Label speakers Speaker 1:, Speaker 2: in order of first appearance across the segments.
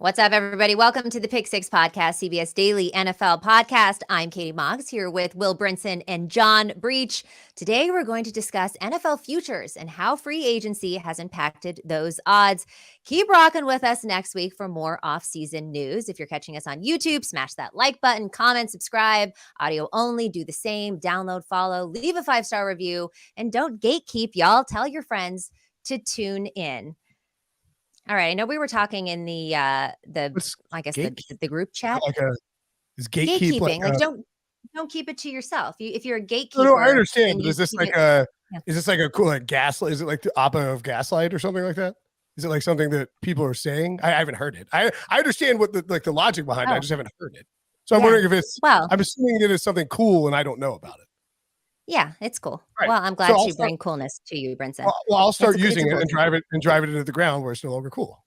Speaker 1: What's up, everybody? Welcome to the Pick Six Podcast, CBS Daily NFL Podcast. I'm Katie Moggs here with Will Brinson and John Breech. Today, we're going to discuss NFL futures and how free agency has impacted those odds. Keep rocking with us next week for more off-season news. If you're catching us on YouTube, smash that like button, comment, subscribe. Audio only, do the same. Download, follow, leave a 5-star review, and don't gatekeep, y'all. Tell your friends to tune in. All right. I know we were talking in the group chat.
Speaker 2: Is gatekeeping
Speaker 1: like don't keep it to yourself. If you're a gatekeeper,
Speaker 2: no, I understand. But is this like a cool like gaslight? Is it like the opposite of gaslight or something like that? Is it like something that people are saying? I haven't heard it. I understand what the logic behind it. I just haven't heard it. So I'm wondering if it's. Well, I'm assuming that it's something cool and I don't know about it.
Speaker 1: Yeah, it's cool. Right. Well, I'm glad you bring coolness to you, Brinson.
Speaker 2: Well, I'll start using it and drive it into the ground where it's no longer cool.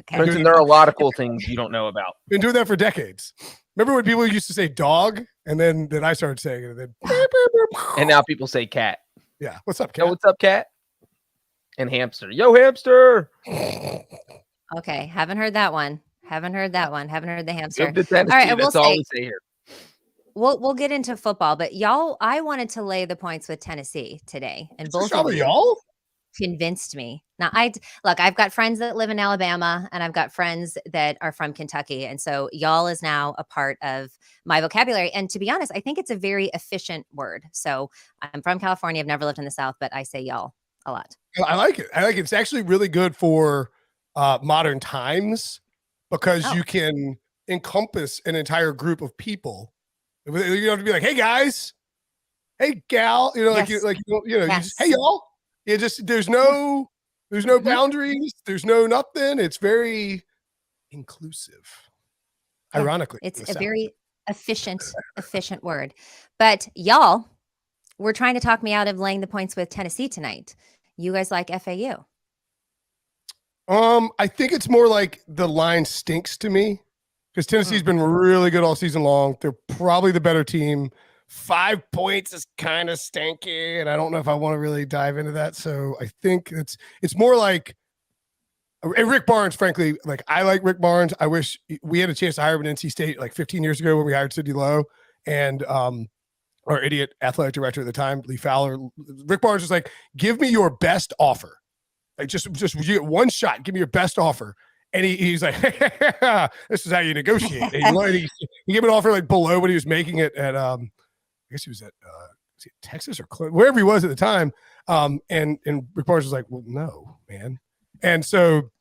Speaker 3: Okay. Brinson, there are a lot of cool things you don't know about.
Speaker 2: Been doing that for decades. Remember when people used to say dog, and then I started saying it, and then
Speaker 3: and now people say cat.
Speaker 2: Yeah, what's up, cat?
Speaker 3: Yo, what's up, cat? And hamster. Yo, hamster.
Speaker 1: Okay, haven't heard that one. Haven't heard the hamster.
Speaker 3: All right, that's all we say here.
Speaker 1: We'll get into football, but y'all, I wanted to lay the points with Tennessee today, and both
Speaker 2: of y'all
Speaker 1: convinced me. Now, I've got friends that live in Alabama, and I've got friends that are from Kentucky, and so y'all is now a part of my vocabulary. And to be honest, I think it's a very efficient word. So I'm from California. I've never lived in the South, but I say y'all a lot.
Speaker 2: I like it. It's actually really good for modern times because you can encompass an entire group of people. You don't have to be like, hey guys, hey gal,
Speaker 1: yes.
Speaker 2: Just, hey y'all. It just there's no boundaries, there's no nothing. It's very inclusive. Yeah. Ironically,
Speaker 1: it's a very efficient word. But y'all, we're trying to talk me out of laying the points with Tennessee tonight. You guys like FAU?
Speaker 2: I think it's more like the line stinks to me. Because Tennessee's been really good all season long. They're probably the better team. 5 points is kind of stinky, and I don't know if I want to really dive into that. So I think it's more like Rick Barnes, frankly. Like, I like Rick Barnes. I wish we had a chance to hire him at NC State like 15 years ago when we hired Sidney Lowe and our idiot athletic director at the time, Lee Fowler. Rick Barnes was like, give me your best offer. Like, just you get one shot. Give me your best offer. And he's like, this is how you negotiate. And he gave an offer like below what he was making it at, I guess he was at Texas or wherever he was at the time. And Rick Barnes was like, well, no, man. And so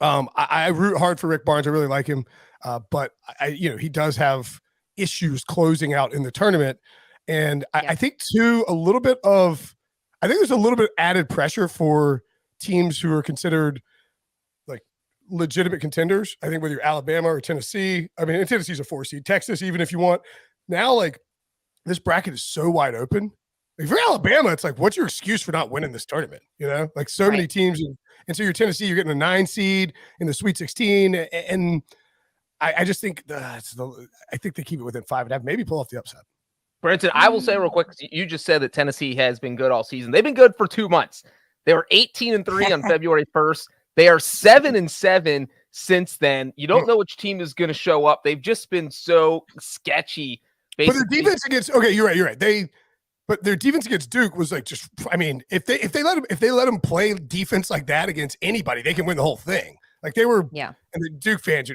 Speaker 2: I root hard for Rick Barnes. I really like him. But he does have issues closing out in the tournament. And I think too, there's a little bit added pressure for teams who are considered legitimate contenders. I think whether you're Alabama or Tennessee, Tennessee's a 4 seed. Texas, even if you want now, like this bracket is so wide open. Like, if you're Alabama, it's like, what's your excuse for not winning this tournament? Like so many teams, and so you're Tennessee, you're getting a 9 seed in the Sweet 16, and I just think I think they keep it within 5.5, maybe pull off the upset.
Speaker 3: Brinson, I will say real quick, you just said that Tennessee has been good all season. They've been good for 2 months. They were 18-3 on February 1st. They are 7-7 since then. You don't know which team is going to show up. They've just been so sketchy. Basically.
Speaker 2: But their defense against you're right. But their defense against Duke was like if they let them play defense like that against anybody, they can win the whole thing. Like they were, and the Duke fans,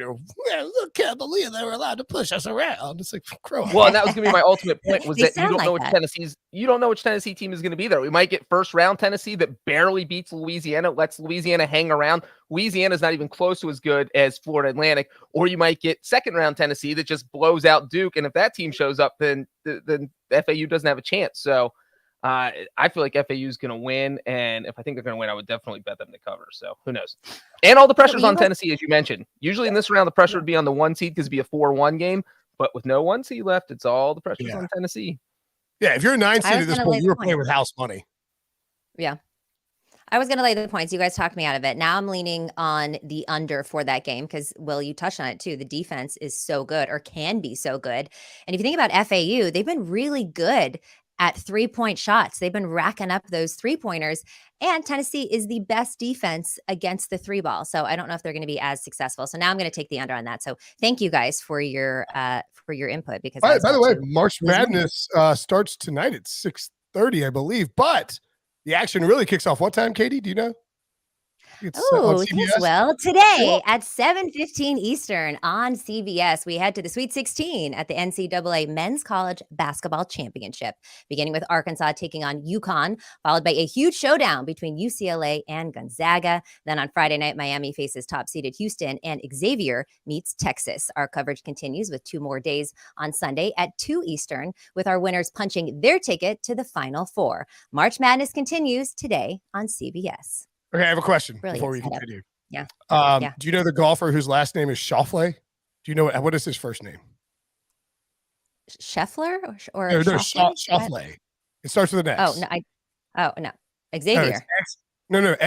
Speaker 2: can't believe they were allowed to push us around. It's like, grow up.
Speaker 3: Well, and that was going to be my ultimate point was that you don't know which Tennessee team is going to be there. We might get first round Tennessee that barely beats Louisiana, lets Louisiana hang around. Louisiana's not even close to as good as Florida Atlantic, or you might get second round Tennessee that just blows out Duke. And if that team shows up, then FAU doesn't have a chance. So I feel like FAU is going to win, and if I think they're going to win, I would definitely bet them to cover. So who knows? And all the pressure's on Tennessee, as you mentioned. Usually in this round, the pressure would be on the 1 seed because it'd be a 4-1 game. But with no 1 seed left, it's all the pressure's on Tennessee.
Speaker 2: Yeah, if you're a 9 seed at this point, you were playing with house money.
Speaker 1: Yeah. I was going to lay the points. You guys talked me out of it. Now I'm leaning on the under for that game because, Will, you touched on it too. The defense is so good, or can be so good. And if you think about FAU, they've been really good at 3-point shots. They've been racking up those 3-pointers, and Tennessee is the best defense against the 3-ball. So I don't know if they're going to be as successful. So now I'm going to take the under on that. So thank you guys for your input. Because
Speaker 2: by the way, March Madness starts tonight at 6:30, I believe. But the action really kicks off what time, Katie? Do you know?
Speaker 1: Oh, yes, well, today at 7:15 Eastern on CBS, we head to the Sweet 16 at the NCAA Men's College Basketball Championship, beginning with Arkansas taking on UConn, followed by a huge showdown between UCLA and Gonzaga. Then on Friday night, Miami faces top-seeded Houston, and Xavier meets Texas. Our coverage continues with 2 more days on Sunday at 2 Eastern, with our winners punching their ticket to the Final Four. March Madness continues today on CBS.
Speaker 2: Okay, I have a question before we continue.
Speaker 1: Yeah.
Speaker 2: Do you know the golfer whose last name is Schauffele? Do you know what is his first name?
Speaker 1: Scheffler or
Speaker 2: no, Schauffele. It starts with an X.
Speaker 1: No, Xavier.
Speaker 2: No, Xander.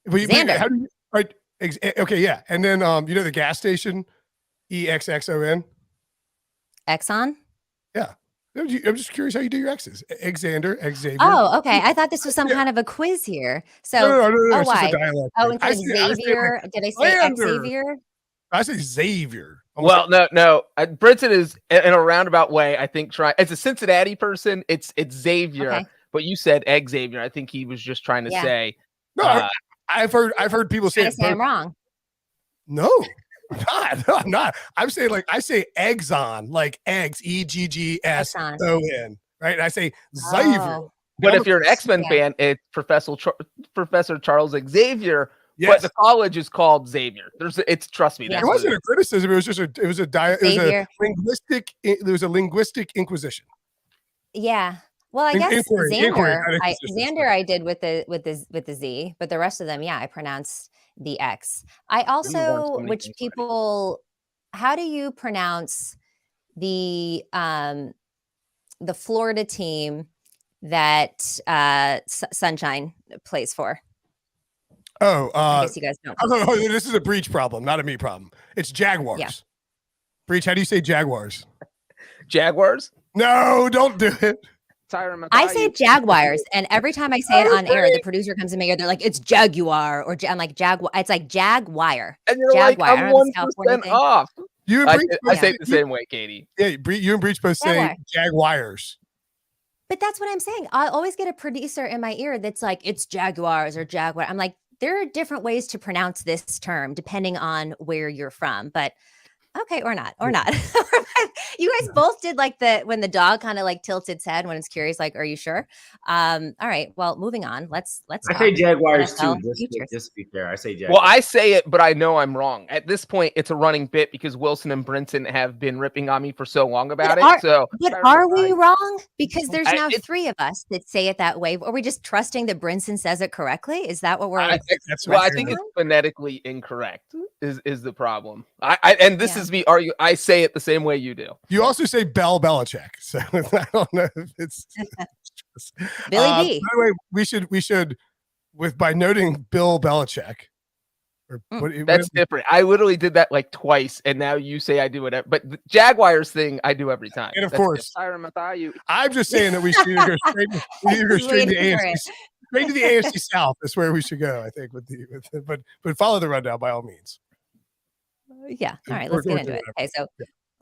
Speaker 1: Xander.
Speaker 2: How do you, right? Okay, yeah. And then you know the gas station, EXXON.
Speaker 1: Exxon.
Speaker 2: Yeah. I'm just curious how you do your X's. Xander, Xavier.
Speaker 1: Oh, okay. I thought this was some kind of a quiz here. So,
Speaker 2: no.
Speaker 1: Why?
Speaker 2: Instead
Speaker 1: of Xavier, did I say Xavier?
Speaker 2: I say Xavier.
Speaker 3: Well, no. Brinson is in a roundabout way, I think, as a Cincinnati person, it's Xavier, okay. But you said Xavier. I think he was just trying to say.
Speaker 2: No, I've heard people say
Speaker 1: I'm wrong.
Speaker 2: No. I'm not. I'm saying I say Exxon, like eggs, EGGSON, right? And I say Xavier.
Speaker 3: But if you're an X-Men fan, it's Professor Charles Xavier. Yes. But the college is called Xavier. Trust me.
Speaker 2: It wasn't a criticism. It was just it was a linguistic inquisition.
Speaker 1: Yeah. Well, I guess Xander I did with the Z, but the rest of them, I pronounced the X. I also, how do you pronounce the Florida team that Sunshine plays for? I guess you guys don't.
Speaker 2: Oh, this is a Breech problem, not a me problem. It's Jaguars. Yeah. Breech, how do you say Jaguars?
Speaker 3: Jaguars?
Speaker 2: No, don't do it.
Speaker 1: I say Jaguars, and every time I say it on air, the producer comes in my ear. They're like, "It's Jaguar," or I'm like, "Jaguar." It's like Jaguar.
Speaker 3: And you're
Speaker 1: Jaguar.
Speaker 3: like, "I'm 1% off." I say it the same way, Katie.
Speaker 2: Yeah, you and Breech both say Jaguars.
Speaker 1: But that's what I'm saying. I always get a producer in my ear that's like, "It's Jaguars or Jaguar." I'm like, there are different ways to pronounce this term depending on where you're from, but. Okay, or not. You guys both did when the dog kind of tilts its head when it's curious, are you sure? All right. Well, moving on. Let's.
Speaker 4: I say Jaguars too. Just to be fair, I say Jaguars.
Speaker 3: Well, I say it, but I know I'm wrong. At this point, it's a running bit because Wilson and Brinson have been ripping on me for so long about it.
Speaker 1: But are we wrong? Because there's now 3 of us that say it that way. Are we just trusting that Brinson says it correctly? Is that what we're?
Speaker 3: I think it's phonetically incorrect. Is the problem? This is me argue. I say it the same way you do.
Speaker 2: You also say Belichick, so I don't know if it's
Speaker 1: Billy B.
Speaker 2: By the way, we should by noting Bill Belichick.
Speaker 3: That's different. I literally did that twice, and now you say I do it. But the Jaguars thing, I do every time.
Speaker 2: And of course, I'm just saying that we should either go straight to the AFC. Straight to the AFC South is where we should go, I think. But follow the rundown by all means.
Speaker 1: Yeah. All right. Let's get into it. Okay. So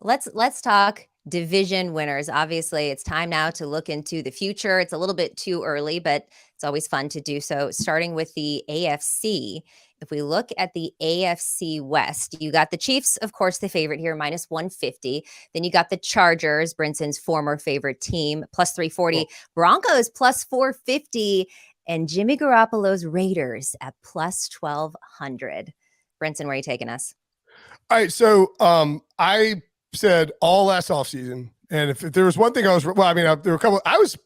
Speaker 1: let's talk division winners. Obviously, it's time now to look into the future. It's a little bit too early, but it's always fun to do so. Starting with the AFC. If we look at the AFC West, you got the Chiefs, of course, the favorite here, minus 150. Then you got the Chargers, Brinson's former favorite team, plus 340. Broncos, plus 450. And Jimmy Garoppolo's Raiders at plus 1,200. Brinson, where are you taking us?
Speaker 2: All right. So I said all last offseason, and if there was one thing there were a couple. I was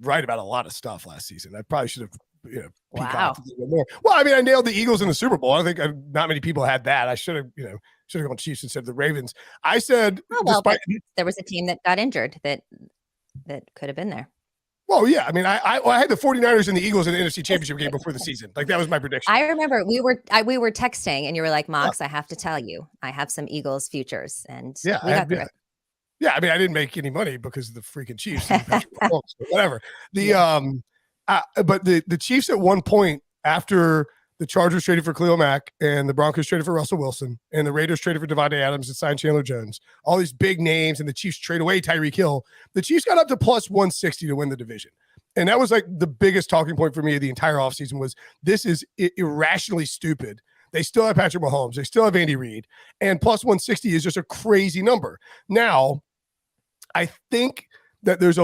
Speaker 2: right about a lot of stuff last season. I probably should have,
Speaker 1: wow.
Speaker 2: A little more. Well, I nailed the Eagles in the Super Bowl. I think not many people had that. I should have gone Chiefs instead of the Ravens. I said,
Speaker 1: there was a team that got injured that could have been there.
Speaker 2: Well, yeah. I had the 49ers and the Eagles in the NFC Championship game before the season. That was my prediction.
Speaker 1: I remember we were texting and you were like, Mox, I have to tell you, I have some Eagles futures. And we got through it.
Speaker 2: Yeah, I mean, I didn't make any money because of the freaking Chiefs. And whatever. But the Chiefs at one point, after the Chargers traded for Khalil Mack and the Broncos traded for Russell Wilson and the Raiders traded for Devontae Adams and signed Chandler Jones, all these big names, and the Chiefs trade away Tyreek Hill, the Chiefs got up to plus 160 to win the division. And that was like the biggest talking point for me the entire offseason was this is irrationally stupid. They still have Patrick Mahomes. They still have Andy Reid. And plus 160 is just a crazy number. Now, I think that there's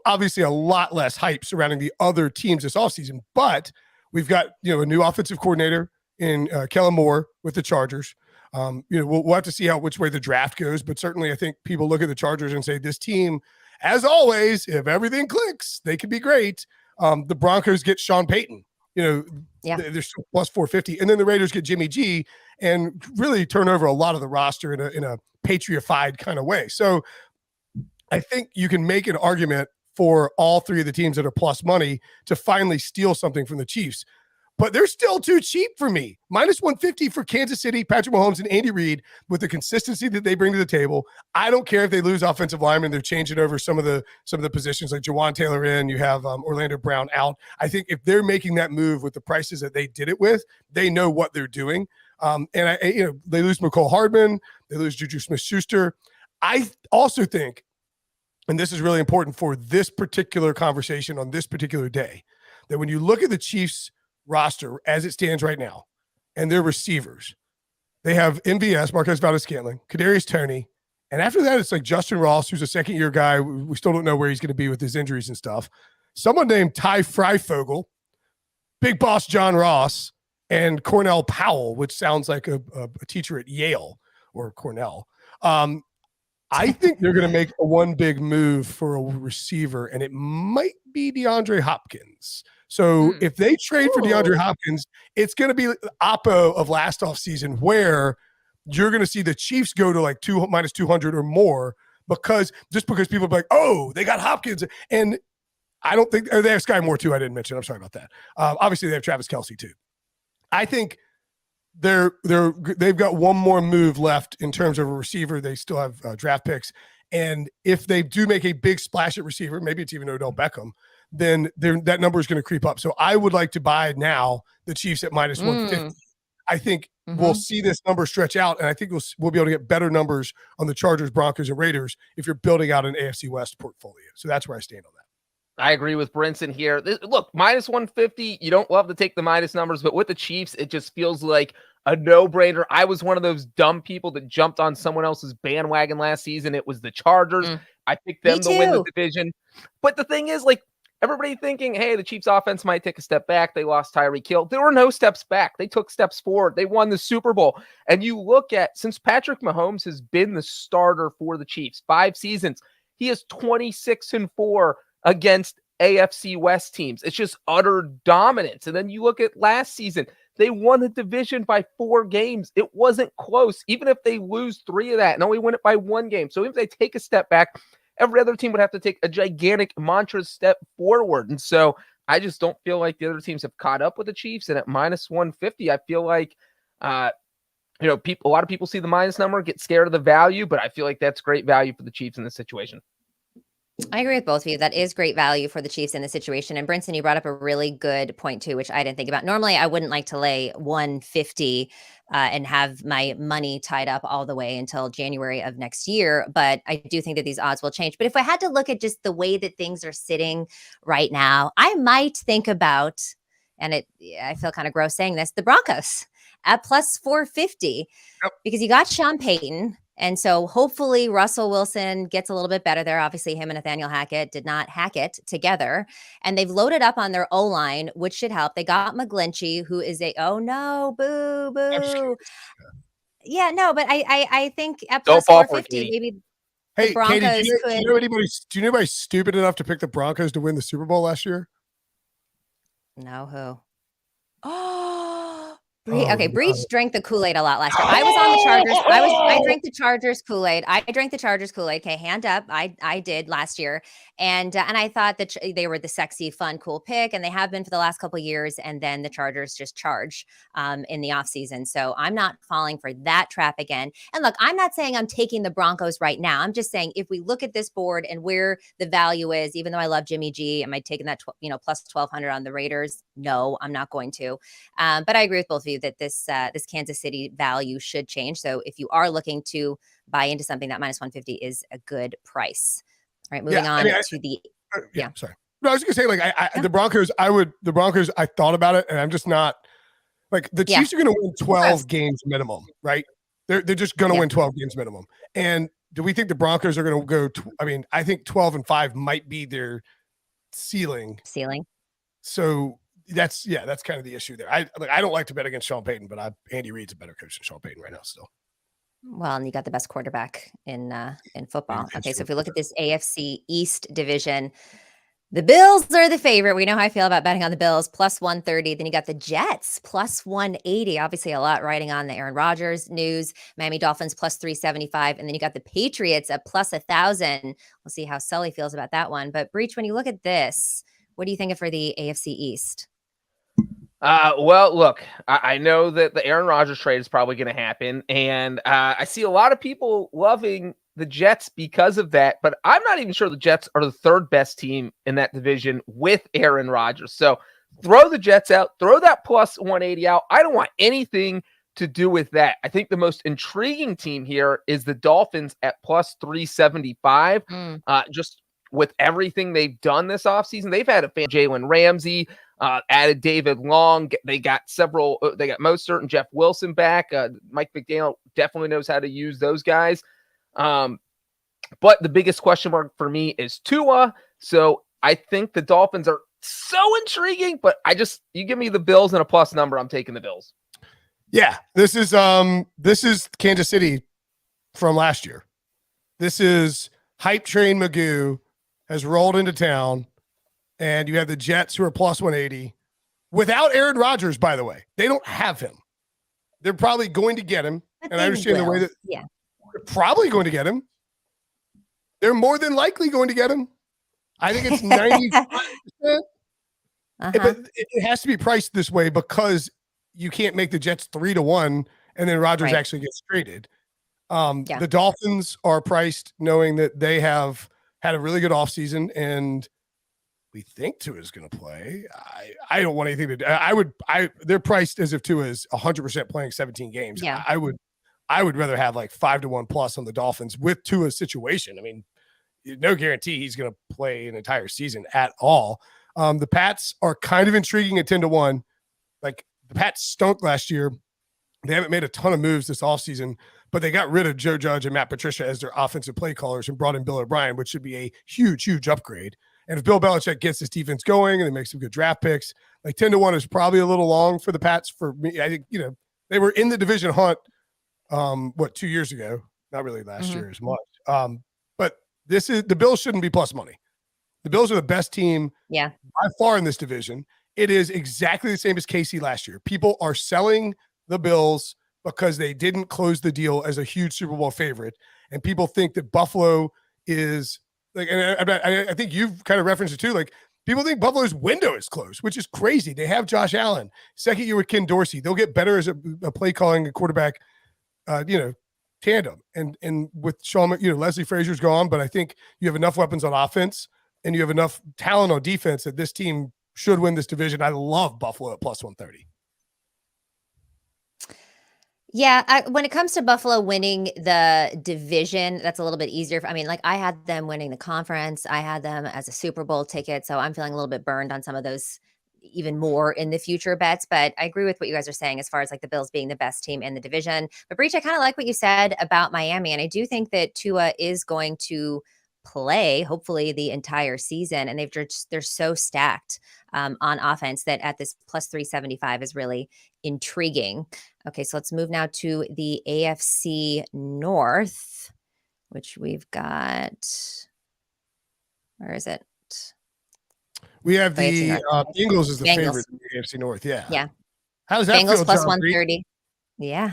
Speaker 2: obviously a lot less hype surrounding the other teams this offseason, but we've got, a new offensive coordinator in Kellen Moore with the Chargers. We'll have to see which way the draft goes, but certainly I think people look at the Chargers and say this team, as always, if everything clicks, they could be great. The Broncos get Sean Payton. They're still plus 450, and then the Raiders get Jimmy G and really turn over a lot of the roster in a patriotified kind of way. So I think you can make an argument for all three of the teams that are plus money to finally steal something from the Chiefs. But they're still too cheap for me. Minus 150 for Kansas City, Patrick Mahomes, and Andy Reid with the consistency that they bring to the table. I don't care if they lose offensive linemen. They're changing over some of the positions like Jawan Taylor in. You have Orlando Brown out. I think if they're making that move with the prices that they did it with, they know what they're doing. They lose McCole Hardman. They lose Juju Smith-Schuster. I also think, and this is really important for this particular conversation on this particular day, that when you look at the Chiefs roster as it stands right now and their receivers, they have MVS, Marquez Valdes-Scantling, Kadarius Toney, and after that it's like Justin Ross, who's a second-year guy. We still don't know where he's going to be with his injuries and stuff. Someone named Ty Freifogel, Big Boss John Ross, and Cornell Powell, which sounds like a teacher at Yale or Cornell. I think they're going to make one big move for a receiver, and it might be DeAndre Hopkins. So if they trade for DeAndre Hopkins, it's going to be Oppo of last offseason where you're going to see the Chiefs go to like minus 200 or more because people be like, oh, they got Hopkins. And I don't think they have Sky Moore too. I didn't mention. I'm sorry about that. Obviously, they have Travis Kelce too. I think they've got one more move left in terms of a receiver. They still have draft picks. And if they do make a big splash at receiver, maybe it's even Odell Beckham, then that number is going to creep up. So I would like to buy now the Chiefs at minus 150. I think we'll see this number stretch out, and I think we'll be able to get better numbers on the Chargers, Broncos, and Raiders if you're building out an AFC West portfolio. So that's where I stand on that.
Speaker 3: I agree with Brinson here. Look, minus 150, you don't love to take the minus numbers, but with the Chiefs, it just feels like a no-brainer. I was one of those dumb people that jumped on someone else's bandwagon last season. It was the Chargers. I picked them to win the division. But the thing is, like, everybody thinking, hey, the Chiefs offense might take a step back. They lost Tyreek Hill. There were no steps back. They took steps forward. They won the Super Bowl. And you look at, since Patrick Mahomes has been the starter for the Chiefs, 5 seasons, he is 26-4 against AFC West teams. It's just utter dominance. And then you look at last season, they won the division by 4 games. It wasn't close. Even if they lose 3 of that and only win it by 1 game. So if they take a step back, every other team would have to take a gigantic monstrous step forward. And so I just don't feel like the other teams have caught up with the Chiefs. And at minus 150, I feel like, a lot of people see the minus number, get scared of the value, but I feel like that's great value for the Chiefs in this situation.
Speaker 1: I agree with both of you. That is great value for the Chiefs in this situation. And Brinson, you brought up a really good point too, which I didn't think about. Normally, I wouldn't like to lay 150 and have my money tied up all the way until January of next year. But I do think that these odds will change. But if I had to look at just the way that things are sitting right now, I might think about, and I feel kind of gross saying this, the Broncos at plus 450, because you got Sean Payton. And so hopefully Russell Wilson gets a little bit better there. Obviously, him and Nathaniel Hackett did not hack it together. And they've loaded up on their O-line, which should help. They got McGlinchey, who is oh no, boo. Yeah, no, but I think at plus 450, maybe the Broncos
Speaker 2: Katie,
Speaker 1: could.
Speaker 2: Do you know anybody stupid enough to pick the Broncos to win the Super Bowl last year?
Speaker 1: No, who? Oh, Breech drank the Kool-Aid a lot last year. I was on the Chargers. I drank the Chargers Kool-Aid. I drank the Chargers Kool-Aid. Okay, hand up. I did last year, and I thought that they were the sexy, fun, cool pick, and they have been for the last couple of years. And then the Chargers just charge in the offseason. So I'm not falling for that trap again. And look, I'm not saying I'm taking the Broncos right now. I'm just saying if we look at this board and where the value is, even though I love Jimmy G, am I taking that plus 1,200 on the Raiders? No, I'm not going to. But I agree with both of you that this Kansas City value should change. So if you are looking to buy into something, that minus 150 is a good price. All right, moving on to the
Speaker 2: sorry. No, I was gonna say the Broncos. I thought about it, and I'm just not like the Chiefs are gonna win 12 games minimum, right? They're just gonna win 12 games minimum. And do we think the Broncos are gonna go? I think 12-5 might be their ceiling. So that's kind of the issue there. I don't like to bet against Sean Payton, but Andy Reid's a better coach than Sean Payton right now still.
Speaker 1: Well, and you got the best quarterback in football. Okay, so if we look at this AFC East division, the Bills are the favorite. We know how I feel about betting on the Bills, plus 130. Then you got the Jets, plus 180. Obviously, a lot riding on the Aaron Rodgers news. Miami Dolphins, plus 375. And then you got the Patriots at plus 1,000. We'll see how Sully feels about that one. But Breech, when you look at this, what do you think for the AFC East?
Speaker 3: Well, look, I know that the Aaron Rodgers trade is probably going to happen, and I see a lot of people loving the Jets because of that, but I'm not even sure the Jets are the third best team in that division with Aaron Rodgers. So throw the Jets out, throw that plus 180 out. I don't want anything to do with that. I think the most intriguing team here is the Dolphins at plus 375. Just with everything they've done this offseason, they've had a fan, Jalen Ramsey, added David Long. They got Mostert and Jeff Wilson back. Mike McDaniel definitely knows how to use those guys. But the biggest question mark for me is Tua. So I think the Dolphins are so intriguing, but you give me the Bills and a plus number, I'm taking the Bills.
Speaker 2: Yeah, this is Kansas City from last year. This is Hype Train Magoo has rolled into town. And you have the Jets who are plus 180 without Aaron Rodgers, by the way. They don't have him. They're probably going to get him. And I understand the way that they're probably going to get him. They're more than likely going to get him. I think it's 95%. But it has to be priced this way because you can't make the Jets 3-1 and then Rodgers actually gets traded. The Dolphins are priced knowing that they have had a really good offseason and we think Tua is going to play. I don't want anything to do. They're priced as if Tua is 100% playing 17 games.
Speaker 1: Yeah.
Speaker 2: I would rather have like 5-1 plus on the Dolphins with Tua's situation. I mean, no guarantee he's going to play an entire season at all. The Pats are kind of intriguing at 10-1. Like the Pats stunk last year. They haven't made a ton of moves this offseason, but they got rid of Joe Judge and Matt Patricia as their offensive play callers and brought in Bill O'Brien, which should be a huge, huge upgrade. And if Bill Belichick gets his defense going and they make some good draft picks, like 10-1 is probably a little long for the Pats. For me, I think, they were in the division hunt, 2 years ago? Not really last year as much. But the Bills shouldn't be plus money. The Bills are the best team by far in this division. It is exactly the same as KC last year. People are selling the Bills because they didn't close the deal as a huge Super Bowl favorite. And people think that Buffalo is like, and I think you've kind of referenced it too. Like people think Buffalo's window is closed, which is crazy. They have Josh Allen, second year with Ken Dorsey. They'll get better as a play calling, a quarterback, tandem. And with Sean, Leslie Frazier's gone, but I think you have enough weapons on offense and you have enough talent on defense that this team should win this division. I love Buffalo at plus 130.
Speaker 1: Yeah, when it comes to Buffalo winning the division, that's a little bit easier. I had them winning the conference. I had them as a Super Bowl ticket, so I'm feeling a little bit burned on some of those even more in the future bets. But I agree with what you guys are saying as far as like the Bills being the best team in the division. But Breech, I kind of like what you said about Miami, and I do think that Tua is going to play hopefully the entire season, and they're so stacked on offense that at this plus 375 is really intriguing. Okay, so let's move now to the AFC North, which we've got. Where is it?
Speaker 2: We have the Bengals as the favorite in the AFC North. Yeah. How does that
Speaker 1: Bengals
Speaker 2: feel,
Speaker 1: plus
Speaker 2: John
Speaker 1: 130. Yeah.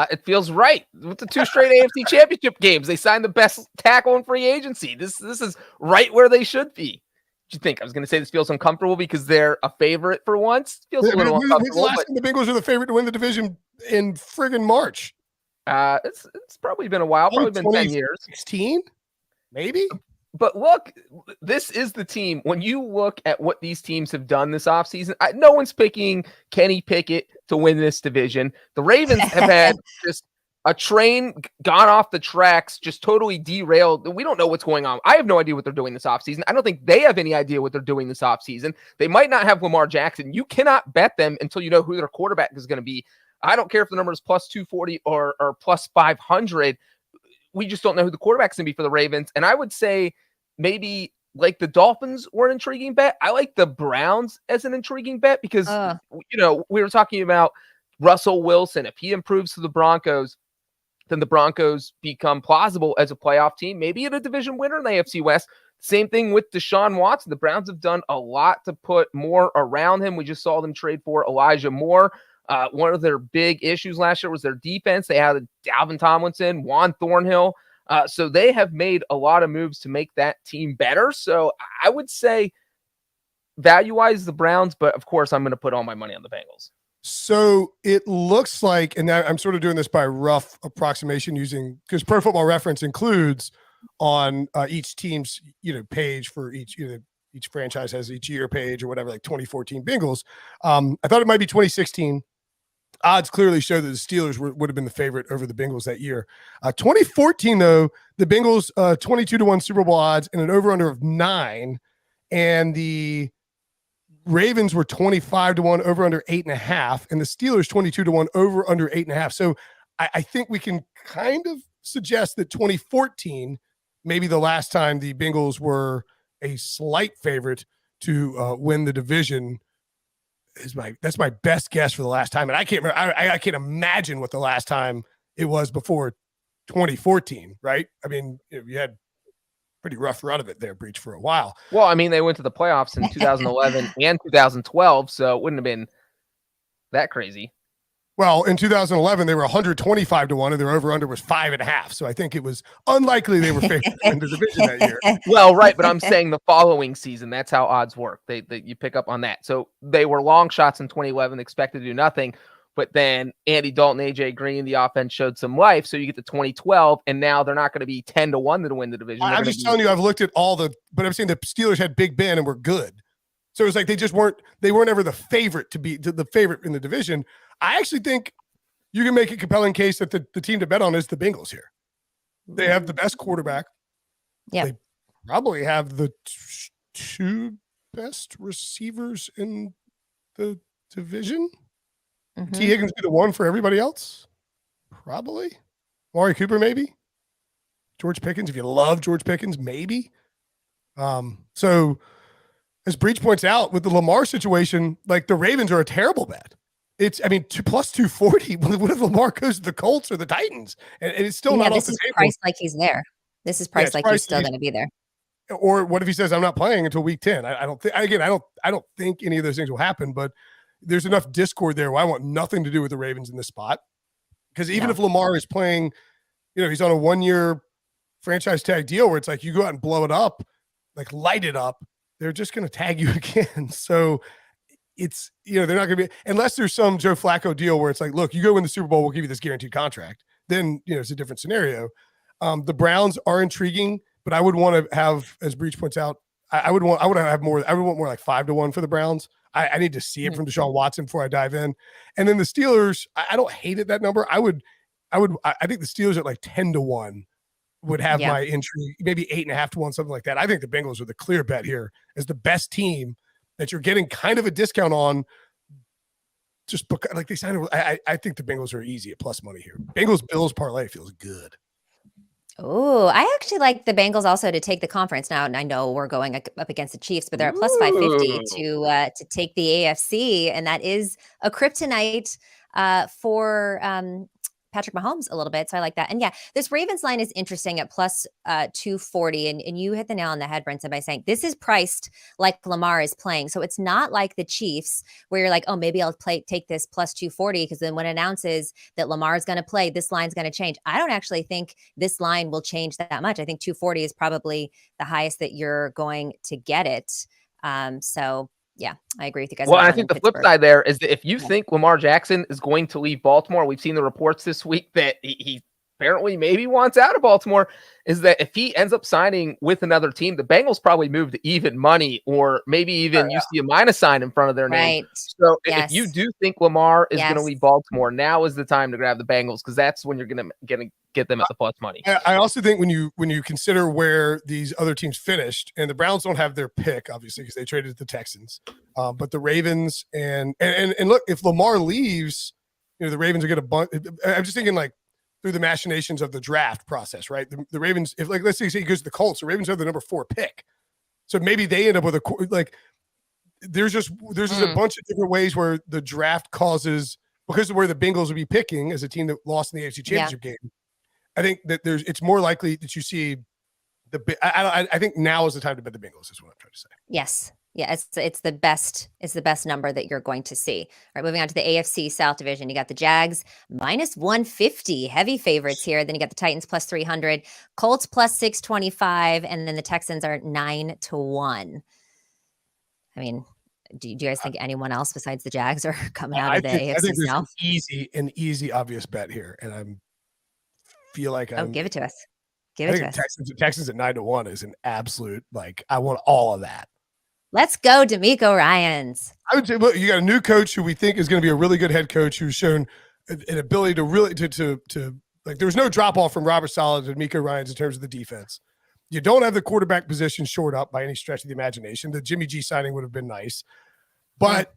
Speaker 3: It feels right with the 2 straight AFC Championship games. They signed the best tackle in free agency. This is right where they should be. What do you think? I was going to say this feels uncomfortable because they're a favorite for once. Feels a little uncomfortable.
Speaker 2: When's the last time the Bengals were the favorite to win the division in friggin' March?
Speaker 3: It's probably been a while. Probably been 10 years.
Speaker 2: 16, maybe.
Speaker 3: But look, this is the team. When you look at what these teams have done this offseason, no one's picking Kenny Pickett to win this division. The Ravens have had just a train gone off the tracks, just totally derailed. We don't know what's going on. I have no idea what they're doing this offseason. I don't think they have any idea what they're doing this offseason. They might not have Lamar Jackson. You cannot bet them until you know who their quarterback is going to be. I don't care if the number is plus 240 or plus 500. We just don't know who the quarterback's going to be for the Ravens. And I would say maybe like the Dolphins were an intriguing bet. I like the Browns as an intriguing bet because, we were talking about Russell Wilson. If he improves to the Broncos, then the Broncos become plausible as a playoff team, maybe at a division winner in the AFC West. Same thing with Deshaun Watson. The Browns have done a lot to put more around him. We just saw them trade for Elijah Moore. One of their big issues last year was their defense. They had Dalvin Tomlinson, Juan Thornhill. So they have made a lot of moves to make that team better. So I would say value-wise the Browns, but of course I'm going to put all my money on the Bengals.
Speaker 2: So it looks like, and I'm sort of doing this by rough approximation using, because Pro Football Reference includes on each team's page for each each franchise has each year page or whatever, like 2014 Bengals. I thought it might be 2016. Odds clearly show that the Steelers would have been the favorite over the Bengals that year. 2014, though, the Bengals 22-1 Super Bowl odds and an over-under of 9, and the Ravens were 25-1 over-under 8.5, and the Steelers 22-1 over-under 8.5. So I think we can kind of suggest that 2014, maybe the last time the Bengals were a slight favorite to win the division. That's my best guess for the last time, and I can't remember. I can't imagine what the last time it was before 2014, right? I mean, you had pretty rough run of it there, Breech, for a while.
Speaker 3: Well, I mean, they went to the playoffs in 2011 and 2012, so it wouldn't have been that crazy.
Speaker 2: Well, in 2011, they were 125-1, and their over-under was 5.5. So I think it was unlikely they were favored to win the division that year.
Speaker 3: Well, right, but I'm saying the following season, that's how odds work. You pick up on that. So they were long shots in 2011, expected to do nothing. But then Andy Dalton, AJ Green, the offense showed some life. So you get to 2012, and now they're not going to be 10-1 to win the division.
Speaker 2: I'm just telling you, I've looked at but I'm saying the Steelers had Big Ben and were good. So it was like they weren't ever the favorite to be the favorite in the division. I actually think you can make a compelling case that the team to bet on is the Bengals here. They have the best quarterback.
Speaker 1: Yeah.
Speaker 2: They probably have the 2 best receivers in the division.
Speaker 1: Mm-hmm.
Speaker 2: T. Higgins be the one for everybody else? Probably. Amari Cooper, maybe. George Pickens, if you love George Pickens, maybe. So as Breech points out, with the Lamar situation, like the Ravens are a terrible bet. Plus 240. What if Lamar goes to the Colts or the Titans? And it's still not off the table.
Speaker 1: This is priced like he's there. This is priced like he's still going to be there.
Speaker 2: Or what if he says, I'm not playing until week 10? I don't think any of those things will happen, but there's enough discord there where I want nothing to do with the Ravens in this spot. Because even if Lamar is playing, he's on a 1-year franchise tag deal where it's like you go out and blow it up, like light it up, they're just going to tag you again. So it's, they're not going to be, unless there's some Joe Flacco deal where it's like, look, you go win the Super Bowl, we'll give you this guaranteed contract. Then, it's a different scenario. The Browns are intriguing, but I would want to have, as Breech points out, I would want more like 5-1 for the Browns. I need to see it from Deshaun Watson before I dive in. And then the Steelers, I don't hate it, that number. I think the Steelers at like 10-1 would have my entry, maybe 8.5-1, something like that. I think the Bengals are the clear bet here as the best team that you're getting kind of a discount on. Just like they signed. I think the Bengals are easy at plus money here. Bengals Bills parlay feels good.
Speaker 1: Oh, I actually like the Bengals also to take the conference now. And I know we're going up against the Chiefs, but they're at plus 550 to take the AFC, and that is a kryptonite for Patrick Mahomes a little bit. So I like that. And yeah, this Ravens line is interesting at plus 240. And you hit the nail on the head, Brinson, by saying this is priced like Lamar is playing. So it's not like the Chiefs where you're like, oh, maybe I'll take this plus 240 because then when it announces that Lamar is going to play, this line's going to change. I don't actually think this line will change that much. I think 240 is probably the highest that you're going to get it. So yeah, I agree with you guys.
Speaker 3: Well, I think the flip side there is that if you think Lamar Jackson is going to leave Baltimore, we've seen the reports this week that he apparently maybe wants out of Baltimore, is that if he ends up signing with another team, the Bengals probably move to even money, or maybe even you see a minus sign in front of their name. So if you do think Lamar is going to leave Baltimore, now is the time to grab the Bengals, because that's when you're going to get them at the plus money.
Speaker 2: I also think when you consider where these other teams finished, and the Browns don't have their pick, obviously, because they traded the Texans, but the Ravens and look, if Lamar leaves, the Ravens are going to bunt. I'm just thinking like through the machinations of the draft process, right? The Ravens, if like let's say he goes to the Colts, the Ravens have the number 4 pick, so maybe they end up with there's just a bunch of different ways where the draft causes, because of where the Bengals would be picking as a team that lost in the AFC Championship game. I think that it's more likely that you see I think now is the time to bet the Bengals, is what I'm trying to say.
Speaker 1: Yes. Yeah, it's the best number that you're going to see. All right, moving on to the AFC South division. You got the Jags minus 150, heavy favorites here. Then you got the Titans plus 300, Colts plus 625, and then the Texans are 9-1. I mean, do you guys think anyone else besides the Jags are coming out of the AFC
Speaker 2: I think there's
Speaker 1: South?
Speaker 2: an easy obvious bet here, and I feel like
Speaker 1: give it to us.
Speaker 2: Texans at 9-1 is an absolute, I want all of that.
Speaker 1: Let's go, DeMeco Ryans.
Speaker 2: I would say, look, you got a new coach who we think is going to be a really good head coach, who's shown an ability to really to there was no drop off from Robert Saleh to DeMeco Ryans in terms of the defense. You don't have the quarterback position shored up by any stretch of the imagination. The Jimmy G signing would have been nice, but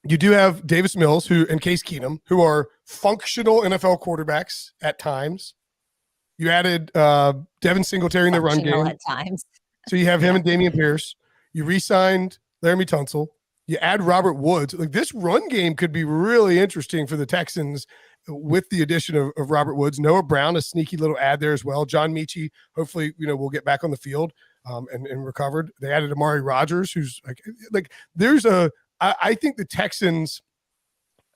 Speaker 2: you do have Davis Mills and Case Keenum, who are functional NFL quarterbacks at times. You added Devin Singletary in the run game
Speaker 1: at times.
Speaker 2: So you have him and Damian Pierce. You re-signed Laramie Tunsil. You add Robert Woods. This run game could be really interesting for the Texans with the addition of Robert Woods. Noah Brown, a sneaky little add there as well. John Mechie, hopefully, will get back on the field and recovered. They added Amari Rodgers, who's I think the Texans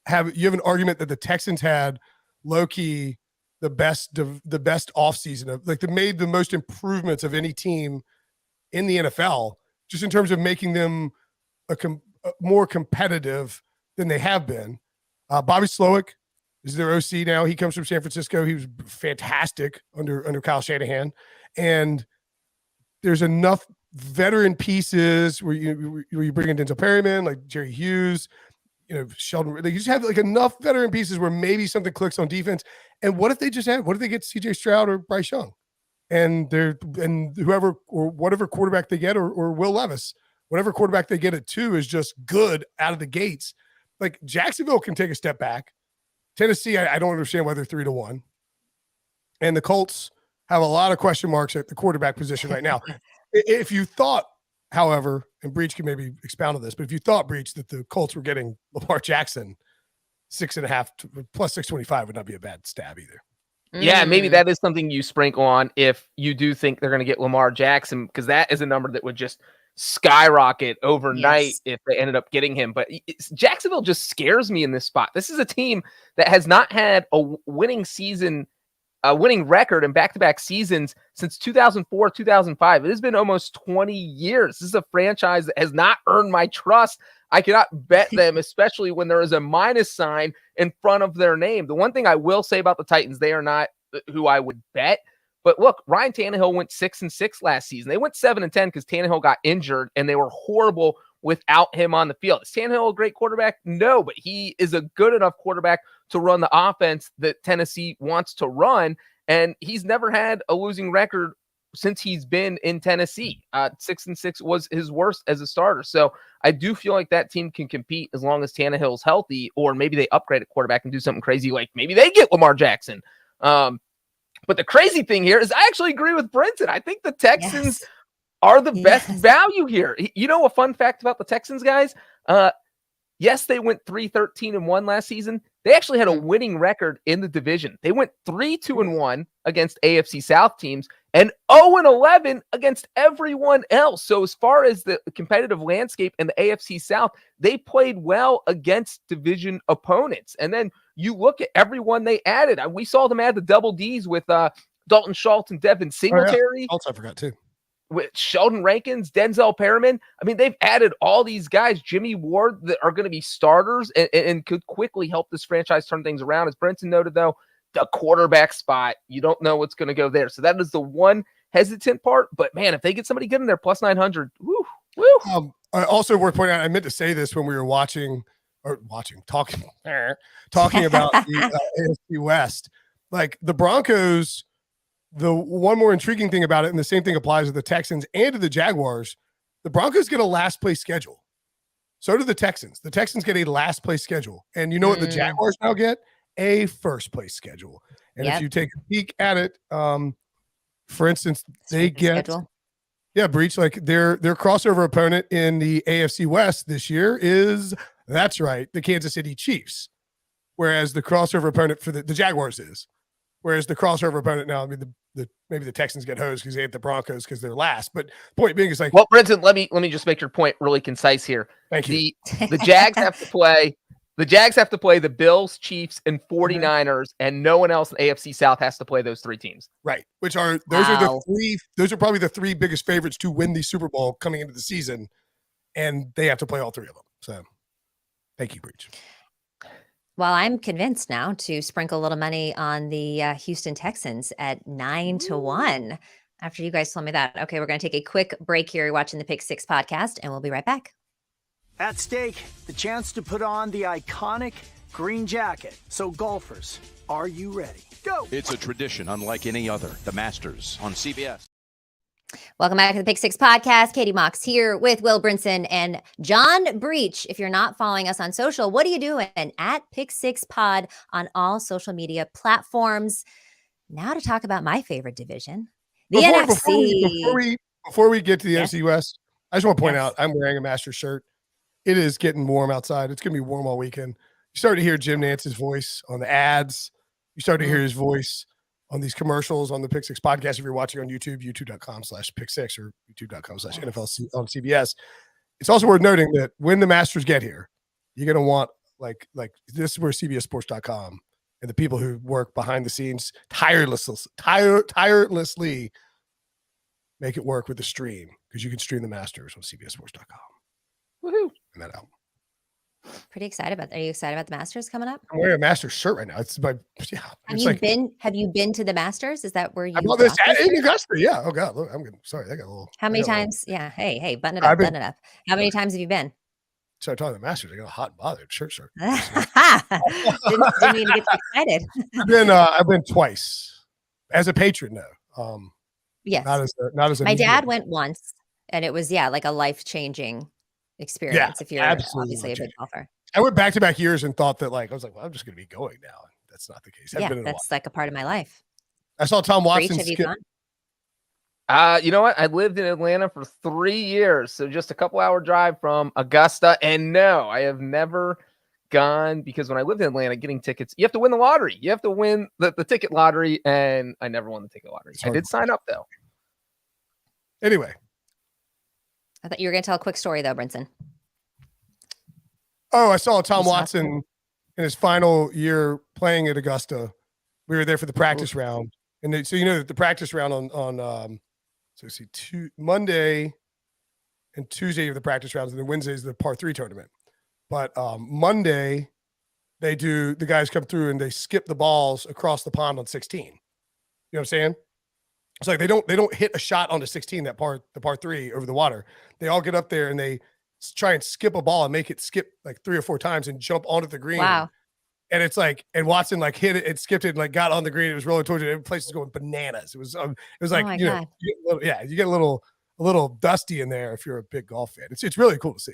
Speaker 2: have an argument that the Texans had low-key the best offseason of they made the most improvements of any team in the NFL, just in terms of making them more competitive than they have been. Bobby Slowick is their OC now. He comes from San Francisco. He was fantastic under Kyle Shanahan. And there's enough veteran pieces where you bring in Denzel Perryman, like Jerry Hughes, Sheldon. You just have enough veteran pieces where maybe something clicks on defense. And what if they get CJ Stroud or Bryce Young? And whoever or whatever quarterback they get, or Will Levis, whatever quarterback they get at 2 is just good out of the gates. Jacksonville can take a step back. Tennessee, I don't understand why they're 3-1. And the Colts have a lot of question marks at the quarterback position right now. If you thought, however, and Breech can maybe expound on this, but if you thought, Breech, that the Colts were getting Lamar Jackson 6.5 plus 625 would not be a bad stab either.
Speaker 3: Yeah, maybe that is something you sprinkle on if you do think they're going to get Lamar Jackson, because that is a number that would just skyrocket overnight if they ended up getting him. But Jacksonville just scares me in this spot. This is a team that has not had a winning season, a winning record in back-to-back seasons since 2004, 2005. It has been almost 20 years. This is a franchise that has not earned my trust. I cannot bet them, especially when there is a minus sign in front of their name. The one thing I will say about the Titans, they are not who I would bet. But look, Ryan Tannehill went 6-6 last season. They went 7-10 because Tannehill got injured, and they were horrible without him on the field. Is Tannehill a great quarterback? No, but he is a good enough quarterback to run the offense that Tennessee wants to run, and he's never had a losing record since he's been in Tennessee. 6-6 was his worst as a starter. So I do feel like that team can compete as long as Tannehill's healthy, or maybe they upgrade at quarterback and do something crazy, like maybe they get Lamar Jackson. But the crazy thing here is I actually agree with Brinson. I think the Texans are the best value here. A fun fact about the Texans, guys? Yes, they went 3-13-1 last season. They actually had a winning record in the division. They went 3-2-1 against AFC South teams and 0-11 against everyone else. So as far as the competitive landscape in the AFC South, they played well against division opponents. And then you look at everyone they added. We saw them add the double Ds with Dalton Schultz and Devin Singletary.
Speaker 2: Schultz, I forgot too.
Speaker 3: With Sheldon Rankins, Denzel Perriman. I mean, they've added all these guys, Jimmy Ward, that are going to be starters and could quickly help this franchise turn things around. As Brinson noted, though, the quarterback spot, you don't know what's going to go there. So that is the one hesitant part. But, man, if they get somebody good in there, plus 900, woo.
Speaker 2: Also worth pointing out, I meant to say this when we were talking about the AFC West. Like the Broncos, the one more intriguing thing about it, and the same thing applies to the Texans and to the Jaguars, the Broncos get a last place schedule. So do the Texans. The Texans get a last place schedule. And you know what the Jaguars now get? A first place schedule. And if you take a peek at it, for instance, they get Breech, like their crossover opponent in the AFC West this year is, that's right, the Kansas City Chiefs. Whereas the crossover opponent for the Jaguars is. Whereas the crossover opponent now, I mean, maybe the Texans get hosed because they hate the Broncos because they're last. But point being is like,
Speaker 3: well, Brinson, let me just make your point really concise here.
Speaker 2: Thank you.
Speaker 3: The Jags have to play. The Jags have to play the Bills, Chiefs, and 49ers, and no one else in AFC South has to play those three teams.
Speaker 2: Right. Which are those are probably the three biggest favorites to win the Super Bowl coming into the season, and they have to play all three of them. So, thank you, Breech.
Speaker 1: Well, I'm convinced now to sprinkle a little money on the Houston Texans at 9-1 after you guys told me that. Okay, we're going to take a quick break here. You're watching the Pick Six podcast, and we'll be right back.
Speaker 5: At stake, the chance to put on the iconic green jacket. So golfers, are you ready? Go!
Speaker 6: It's a tradition unlike any other. The Masters on CBS.
Speaker 1: Welcome back to the Pick Six podcast. Katie Mox here with Will Brinson and John Breech. If you're not following us on social, what are you doing? At Pick Six Pod on all social media platforms. Now to talk about my favorite division, the NFC.
Speaker 2: Before we get to the NFC West, I just want to point out I'm wearing a Masters shirt. It is getting warm outside. It's going to be warm all weekend. You start to hear Jim Nance's voice on the ads. You start to hear his voice on these commercials on the Pick Six podcast. If you're watching on YouTube, youtube.com/Pick6 or youtube.com/NFL on CBS. It's also worth noting that when the Masters get here, you're going to want like this is where CBSSports.com and the people who work behind the scenes tirelessly make it work with the stream, because you can stream the Masters on CBSSports.com.
Speaker 1: Woohoo!
Speaker 2: And that out.
Speaker 1: Pretty excited about that. Are you excited about the Masters coming up?
Speaker 2: I'm wearing a Masters shirt right now. It's my
Speaker 1: Have you been to the Masters? Is that where you?
Speaker 2: I this in Augusta. Yeah. Oh God. Look, I'm sorry. I got a little.
Speaker 1: How many times? Yeah. Hey, button it up. Button it up. How many times have you been?
Speaker 2: So talking to the Masters, I got a hot and bothered shirt.
Speaker 1: Didn't mean to get you excited.
Speaker 2: I've been twice as a patron though.
Speaker 1: Yes.
Speaker 2: Not as
Speaker 1: my dad went once, and it was like a life-changing experience if you're obviously a big golfer.
Speaker 2: I went back-to-back years and thought that I was like, well, I'm just going to be going now. That's not the case.
Speaker 1: That's like a part of my life.
Speaker 2: I saw Tom Watson
Speaker 1: skip.
Speaker 3: You know what? I lived in Atlanta for 3 years, so just a couple-hour drive from Augusta. And no, I have never gone, because when I lived in Atlanta, getting tickets, you have to win the lottery. You have to win the ticket lottery, and I never won the ticket lottery. I did sign up, though.
Speaker 2: Anyway.
Speaker 1: I thought you were going to tell a quick story, though, Brinson.
Speaker 2: Oh, I saw Tom Watson in his final year playing at Augusta. We were there for the practice round. And so you know that the practice round on Monday and Tuesday are the practice rounds, and then Wednesday is the par 3 tournament. But Monday, the guys come through and they skip the balls across the pond on 16. You know what I'm saying? It's like they don't hit a shot onto 16, the par 3 over the water. They all get up there and they try and skip a ball and make it skip like 3 or 4 times and jump onto the green.
Speaker 1: Wow.
Speaker 2: And it's like, and Watson hit it and skipped it and got on the green. It was rolling towards it. Every place was going bananas. It was like, you get a little dusty in there if you're a big golf fan. It's really cool to see.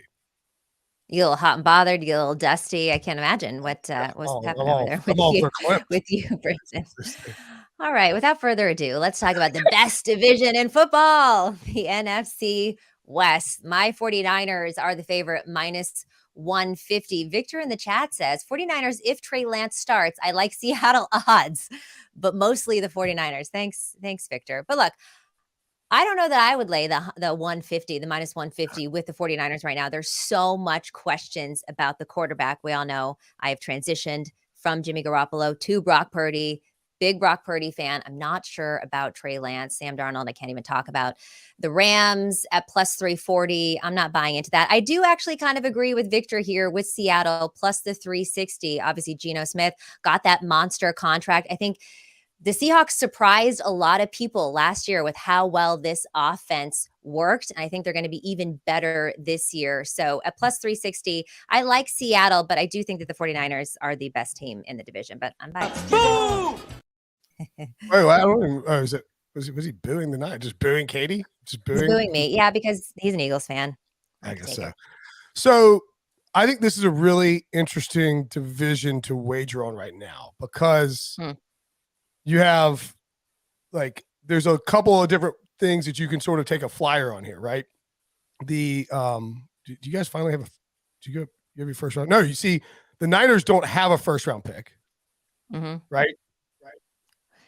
Speaker 1: You get a little hot and bothered. You get a little dusty. I can't imagine what was happening over there with you, Brinson. All right. Without further ado, let's talk about the best division in football, the NFC West. My 49ers are the favorite, -1 150. Victor in the chat says 49ers, if Trey Lance starts, I like Seattle odds, but mostly the 49ers. Thanks, Victor. But look, I don't know that I would lay the 150, the minus 150 with the 49ers right now. There's so much questions about the quarterback. We all know I have transitioned from Jimmy Garoppolo to Brock Purdy. Big Brock Purdy fan. I'm not sure about Trey Lance, Sam Darnold. I can't even talk about the Rams at plus 340. I'm not buying into that. I do actually kind of agree with Victor here with Seattle plus the 360. Obviously, Geno Smith got that monster contract. I think the Seahawks surprised a lot of people last year with how well this offense worked. And I think they're going to be even better this year. So at plus 360, I like Seattle, but I do think that the 49ers are the best team in the division. But I'm biased.
Speaker 2: Boom! Oh, I don't even, was he booing the night? Just booing Katie? Just booing?
Speaker 1: He's booing me. Yeah, because he's an Eagles fan.
Speaker 2: I guess so. So I think this is a really interesting division to wager on right now because you have there's a couple of different things that you can sort of take a flyer on here, right? The do you guys finally have you have your first round? No, you see the Niners don't have a first round pick. Right?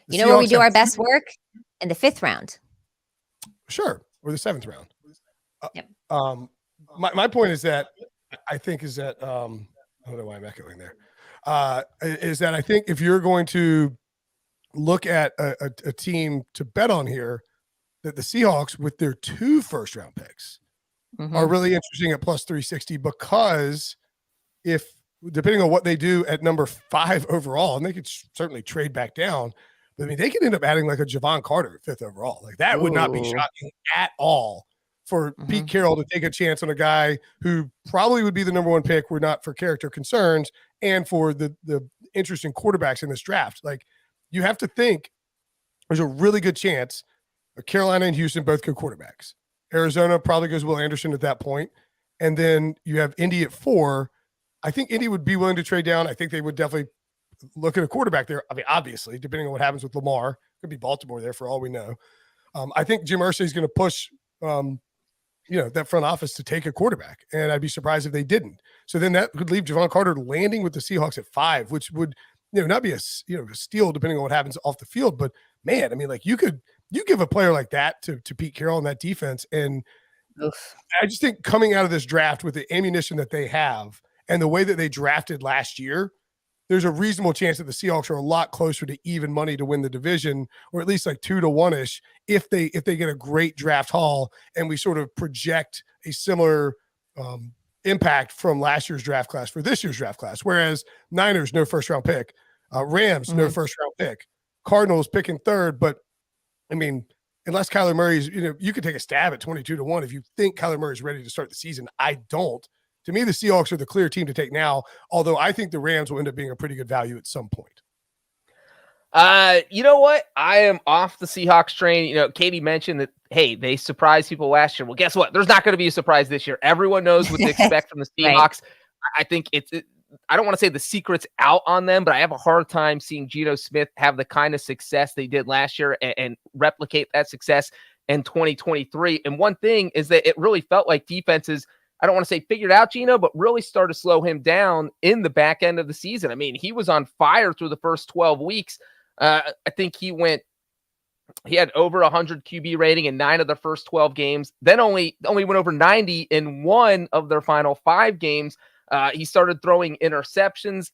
Speaker 1: You know where we do our best work? In the 5th round.
Speaker 2: Sure. Or the 7th round.
Speaker 1: Yep.
Speaker 2: My point is that I think is that I don't know why I'm echoing there. Is that I think if you're going to look at a team to bet on here, that the Seahawks with their 2 first round picks are really interesting at plus 360 because if depending on what they do at number 5 overall, and they could certainly trade back down, but I mean, they could end up adding like a Javon Carter at 5th overall. Like that would not be shocking at all for Pete Carroll to take a chance on a guy who probably would be the number 1 pick were not for character concerns and for the interest in quarterbacks in this draft. Like you have to think there's a really good chance Carolina and Houston both good quarterbacks. Arizona probably goes Will Anderson at that point. And then you have Indy at 4. I think Indy would be willing to trade down. I think they would definitely look at a quarterback there. I mean, obviously, depending on what happens with Lamar, could be Baltimore there for all we know. I think Jim Irsay is going to push, that front office to take a quarterback, and I'd be surprised if they didn't. So then that would leave Javon Carter landing with the Seahawks at 5, which would, not be a steal depending on what happens off the field. But man, I mean, like you give a player like that to Pete Carroll and that defense, and I just think coming out of this draft with the ammunition that they have and the way that they drafted last year, there's a reasonable chance that the Seahawks are a lot closer to even money to win the division, or at least like 2-1-ish if they get a great draft haul and we sort of project a similar impact from last year's draft class for this year's draft class. Whereas Niners, no first round pick, Rams, no first round pick, Cardinals picking 3rd. But I mean, unless Kyler Murray's, you could take a stab at 22-1 if you think Kyler Murray's ready to start the season. I don't. To me, the Seahawks are the clear team to take now, although I think the Rams will end up being a pretty good value at some point.
Speaker 3: You know what? I am off the Seahawks train. Katie mentioned that, hey, they surprised people last year. Well, guess what? There's not going to be a surprise this year. Everyone knows what to expect from the Seahawks. Right. I think I don't want to say the secret's out on them, but I have a hard time seeing Geno Smith have the kind of success they did last year and replicate that success in 2023. And one thing is that it really felt like defenses, I don't want to say figured out Geno, but really started to slow him down in the back end of the season. I mean, he was on fire through the first 12 weeks. I think he had over 100 QB rating in 9 of the first 12 games, then only went over 90 in 1 of their final 5 games. He started throwing interceptions.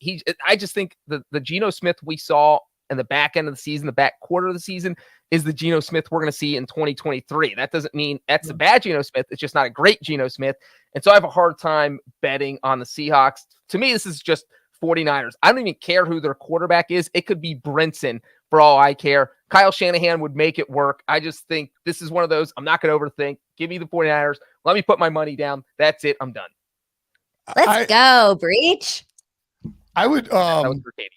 Speaker 3: I just think the Geno Smith we saw in the back end of the season, the back quarter of the season, is the Geno Smith we're going to see in 2023. That doesn't mean that's a bad Geno Smith. It's just not a great Geno Smith. And so I have a hard time betting on the Seahawks. To me, this is just 49ers. I don't even care who their quarterback is. It could be Brinson for all I care. Kyle Shanahan would make it work. I just think this is one of those, I'm not going to overthink. Give me the 49ers. Let me put my money down. That's it. I'm done.
Speaker 1: Let's go, Breech.
Speaker 2: I would,
Speaker 3: that was for Katie.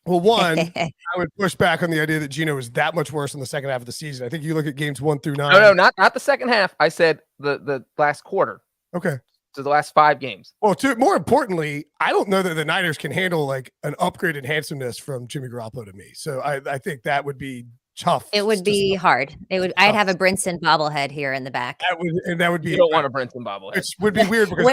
Speaker 2: Well, one, I would push back on the idea that Geno is that much worse in the second half of the season. I think you look at games 1 through 9.
Speaker 3: No, not the second half. I said the last quarter.
Speaker 2: Okay.
Speaker 3: So the last 5 games.
Speaker 2: Well, more importantly, I don't know that the Niners can handle like an upgraded handsomeness from Jimmy Garoppolo to me. So I think that would be tough.
Speaker 1: It would be hard. I'd have a Brinson bobblehead here in the back.
Speaker 2: That would be.
Speaker 3: You don't want a Brinson bobblehead.
Speaker 2: Which would be weird because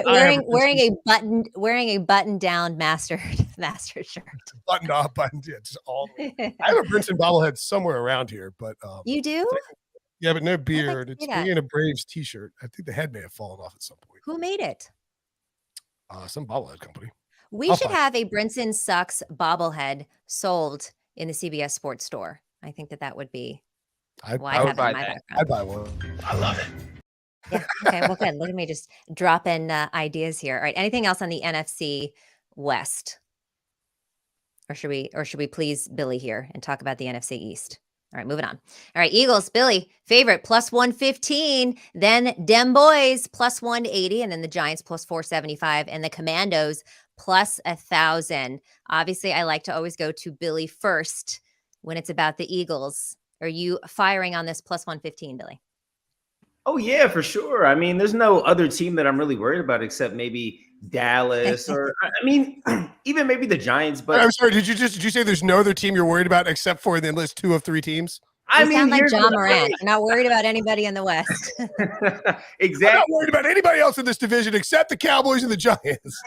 Speaker 1: wearing a button down master shirt.
Speaker 2: Buttoned off, buttoned. Yeah, just all. I have a Brinson bobblehead somewhere around here, but
Speaker 1: you do?
Speaker 2: Yeah, but no beard. It's
Speaker 1: that.
Speaker 2: me in a Braves t-shirt. I think the head may have fallen off at some point.
Speaker 1: Who made it?
Speaker 2: Some bobblehead company.
Speaker 1: We should have a Brinson Sucks bobblehead sold in the CBS Sports Store. I think that would be.
Speaker 2: I would buy that. I'd buy one.
Speaker 6: I love it.
Speaker 1: Yeah. Okay. Well, good. Look at me just drop in ideas here. All right. Anything else on the NFC West, or should we please Billy here and talk about the NFC East? All right, moving on. All right, Eagles, Billy, favorite plus 115. Then Dem Boys plus 180, and then the Giants plus 475, and the Commandos plus 1,000. Obviously, I like to always go to Billy first when it's about the Eagles. Are you firing on this plus 115, Billy?
Speaker 4: Oh, yeah, for sure. I mean, there's no other team that I'm really worried about except maybe Dallas or, I mean, even maybe the Giants. But
Speaker 2: I'm sorry, did you say there's no other team you're worried about except for the list 2 of 3 teams?
Speaker 1: You sound like John Morant. You're not worried about anybody in the West.
Speaker 4: Exactly.
Speaker 2: I'm not worried about anybody else in this division except the Cowboys and the Giants.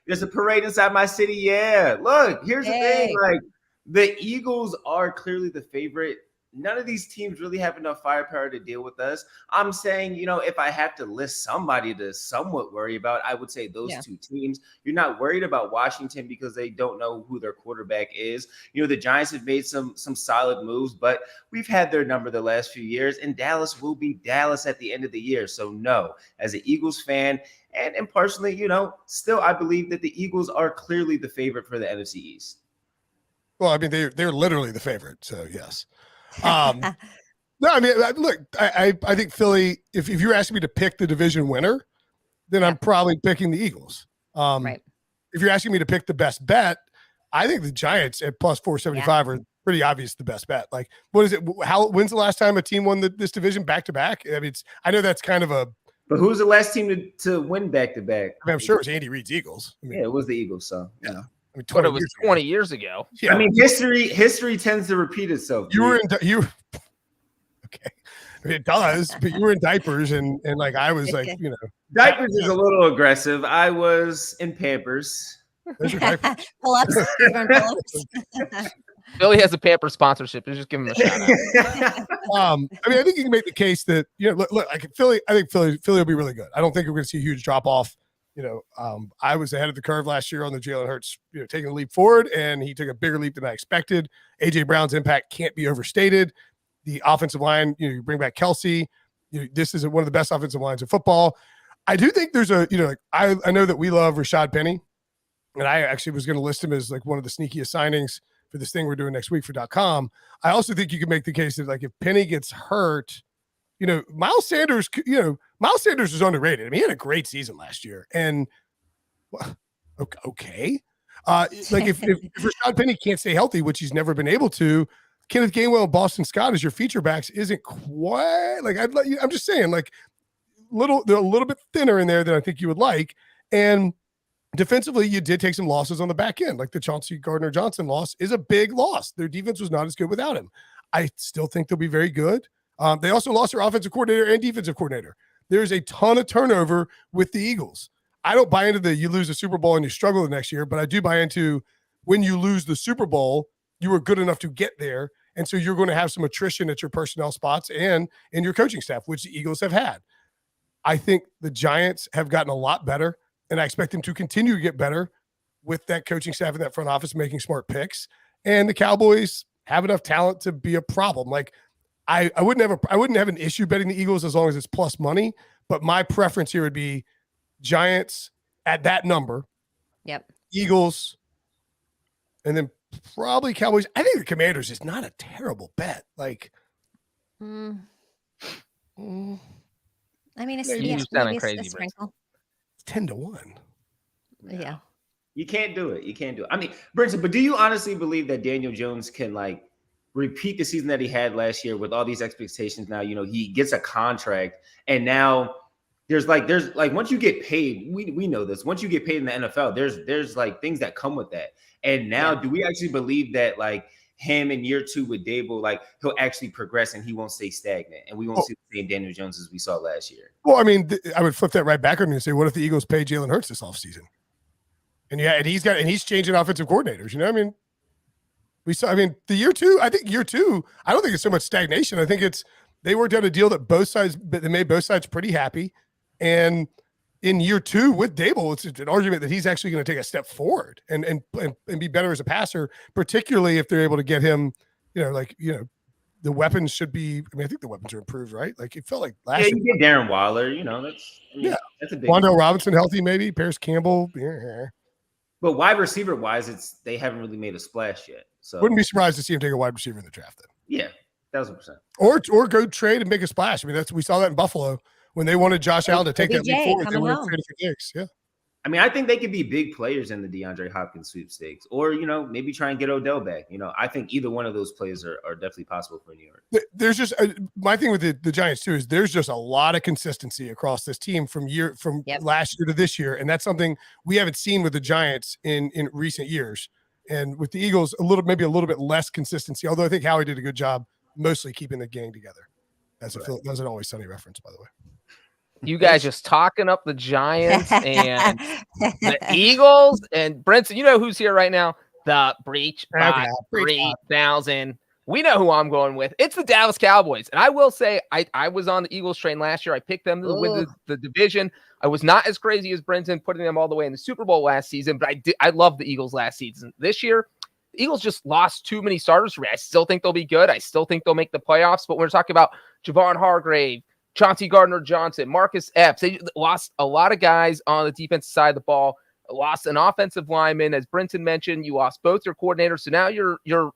Speaker 4: There's a parade inside my city. Yeah. Look, here's the thing. Like, the Eagles are clearly the favorite. None of these teams really have enough firepower to deal with us. I'm saying, if I have to list somebody to somewhat worry about, I would say those 2 teams. You're not worried about Washington because they don't know who their quarterback is. The Giants have made some solid moves, but we've had their number the last few years, and Dallas will be Dallas at the end of the year. So no, as an Eagles fan, and personally, still I believe that the Eagles are clearly the favorite for the NFC East.
Speaker 2: Well, I mean, they're literally the favorite, so yes. No, I mean, look, I think Philly, if you're asking me to pick the division winner, then I'm probably picking the Eagles.
Speaker 1: Right.
Speaker 2: If you're asking me to pick the best bet, I think the Giants at plus 475 are pretty obvious the best bet. Like, what is it? When's the last time a team won this division back to back? I mean, I know that's kind of a.
Speaker 4: But who's the last team to win back to back?
Speaker 2: I mean, I'm sure it was Andy Reid's Eagles. I mean,
Speaker 4: yeah, it was the Eagles. So
Speaker 2: yeah. I mean,
Speaker 3: but it was 20 years ago.
Speaker 4: Yeah. I mean, history tends to repeat itself.
Speaker 2: Okay. I mean, it does, but you were in diapers and like I was like,
Speaker 4: diapers is a little aggressive. I was in Pampers.
Speaker 2: Those are diapers.
Speaker 1: Pull-ups.
Speaker 3: Billy has a Pampers sponsorship. Just give him a shout out.
Speaker 2: I mean, I think you can make the case that look, I think Philly will be really good. I don't think we're going to see a huge drop off. I was ahead of the curve last year on the Jalen Hurts, taking a leap forward, and he took a bigger leap than I expected. AJ Brown's impact can't be overstated. The offensive line, you bring back Kelsey. This is one of the best offensive lines in football. I do think there's I know that we love Rashad Penny, and I actually was going to list him as like one of the sneakiest signings for this thing we're doing next week for .com. I also think you can make the case that like if Penny gets hurt, Miles Sanders is underrated. I mean, he had a great season last year. And okay. Like if Rashad Penny can't stay healthy, which he's never been able to, Kenneth Gainwell and Boston Scott as your feature backs isn't quite like I'm just saying, like they're a little bit thinner in there than I think you would like. And defensively, you did take some losses on the back end. Like the Chauncey Gardner-Johnson loss is a big loss. Their defense was not as good without him. I still think they'll be very good. They also lost their offensive coordinator and defensive coordinator. There's a ton of turnover with the Eagles. I don't buy into you lose the Super Bowl and you struggle the next year, but I do buy into when you lose the Super Bowl, you were good enough to get there. And so you're going to have some attrition at your personnel spots and in your coaching staff, which the Eagles have had. I think the Giants have gotten a lot better, and I expect them to continue to get better with that coaching staff and that front office making smart picks. And the Cowboys have enough talent to be a problem. Like, I wouldn't have an issue betting the Eagles as long as it's plus money, but my preference here would be Giants at that number.
Speaker 1: Yep.
Speaker 2: Eagles, and then probably Cowboys. I think the Commanders is not a terrible bet. Like,
Speaker 1: I mean, it's
Speaker 3: you sounding crazy,
Speaker 1: sprinkle.
Speaker 2: It's 10-1.
Speaker 1: Yeah.
Speaker 4: You can't do it. I mean, Brinson, but do you honestly believe that Daniel Jones can like repeat the season that he had last year with all these expectations? Now, he gets a contract, and now there's like once you get paid, we know this. Once you get paid in the NFL, there's like things that come with that. And now, do we actually believe that like him in year 2 with Dable, like he'll actually progress and he won't stay stagnant, and we won't see the same Daniel Jones as we saw last year.
Speaker 2: Well, I mean, I would flip that right back on you and say, what if the Eagles pay Jalen Hurts this offseason? And he's changing offensive coordinators. I mean, the year 2, I think year 2, I don't think it's so much stagnation. I think they worked out a deal that they made both sides pretty happy. And in year 2 with Dable, it's an argument that he's actually going to take a step forward and be better as a passer, particularly if they're able to get him, the weapons should be, I mean, I think the weapons are improved, right? Like it felt like last year.
Speaker 4: You get Darren Waller, that's a big
Speaker 2: Wandale Robinson healthy, maybe. Paris Campbell. Yeah.
Speaker 4: But wide receiver wise, they haven't really made a splash yet. So
Speaker 2: wouldn't be surprised to see him take a wide receiver in the draft then.
Speaker 4: Yeah, 1,000%.
Speaker 2: Or go trade and make a splash. I mean, we saw that in Buffalo when they wanted Josh Allen to take that leap forward. They wanted to trade for Diggs. Yeah.
Speaker 4: I mean, I think they could be big players in the DeAndre Hopkins sweepstakes, or maybe try and get Odell back. I think either one of those plays are definitely possible for New York.
Speaker 2: There's just my thing with the Giants too is there's just a lot of consistency across this team from last year to this year, and that's something we haven't seen with the Giants in recent years. And with the Eagles, maybe a little bit less consistency. Although I think Howie did a good job mostly keeping the gang together. That's an Always Sunny reference, by the way.
Speaker 3: You guys just talking up the Giants and the Eagles and Brinson. You know who's here right now? The Breech 3000. We know who I'm going with. It's the Dallas Cowboys. And I will say, I was on the Eagles train last year. I picked them to win the division. I was not as crazy as Brinson, putting them all the way in the Super Bowl last season, but I loved the Eagles last season. This year, the Eagles just lost too many starters for me. I still think they'll be good. I still think they'll make the playoffs, but we're talking about Javon Hargrave, Chauncey Gardner-Johnson, Marcus Epps. They lost a lot of guys on the defensive side of the ball, lost an offensive lineman. As Brinson mentioned, you lost both your coordinators. So now you're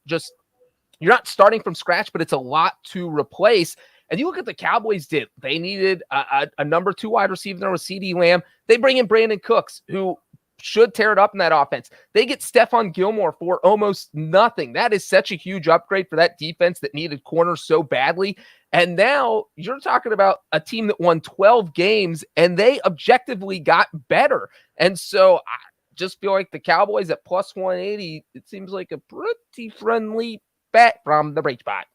Speaker 3: not starting from scratch, but it's a lot to replace. And you look at the Cowboys did. They needed a number 2 wide receiver with CeeDee Lamb. They bring in Brandon Cooks, who should tear it up in that offense. They get Stephon Gilmore for almost nothing. That is such a huge upgrade for that defense that needed corners so badly. And now you're talking about a team that won 12 games, and they objectively got better. And so I just feel like the Cowboys at plus 180, it seems like a pretty friendly bet from the Breech Bot.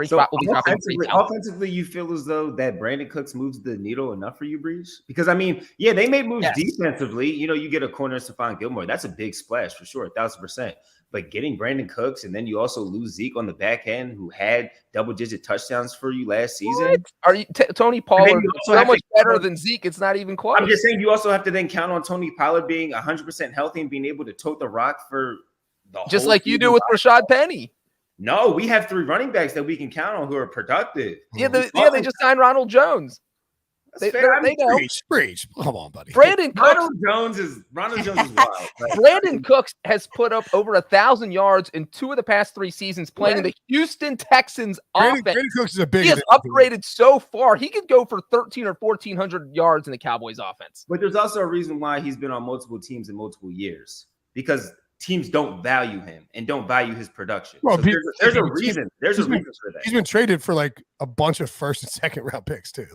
Speaker 4: So offensively, you feel as though that Brandon Cooks moves the needle enough for you, Breech? Because, I mean, yeah, they made moves defensively. You get a corner, Stephon Gilmore. That's a big splash for sure, 1,000%. But getting Brandon Cooks, and then you also lose Zeke on the back end, who had double-digit touchdowns for you last season.
Speaker 3: What? Are you Tony Pollard so much better than Zeke? It's not even close.
Speaker 4: I'm just saying you also have to then count on Tony Pollard being 100% healthy and being able to tote the rock for the whole
Speaker 3: just like you do with Rashad Penny.
Speaker 4: No, we have 3 running backs that we can count on who are productive.
Speaker 3: Yeah, they just signed Ronald Jones. They know.
Speaker 2: Breech. Come on, buddy.
Speaker 4: Ronald Jones is wild. Right?
Speaker 3: Brandon Cooks has put up over 1,000 yards in 2 of the past 3 seasons playing in the Houston Texans offense.
Speaker 2: Brandon Cooks is he
Speaker 3: has upgraded so far. He could go for 1,300 or 1,400 yards in the Cowboys offense.
Speaker 4: But there's also a reason why he's been on multiple teams in multiple years, because teams don't value him and don't value his production. Well, so there's a reason. There's a reason for that.
Speaker 2: He's been traded for like a bunch of 1st and 2nd round picks too.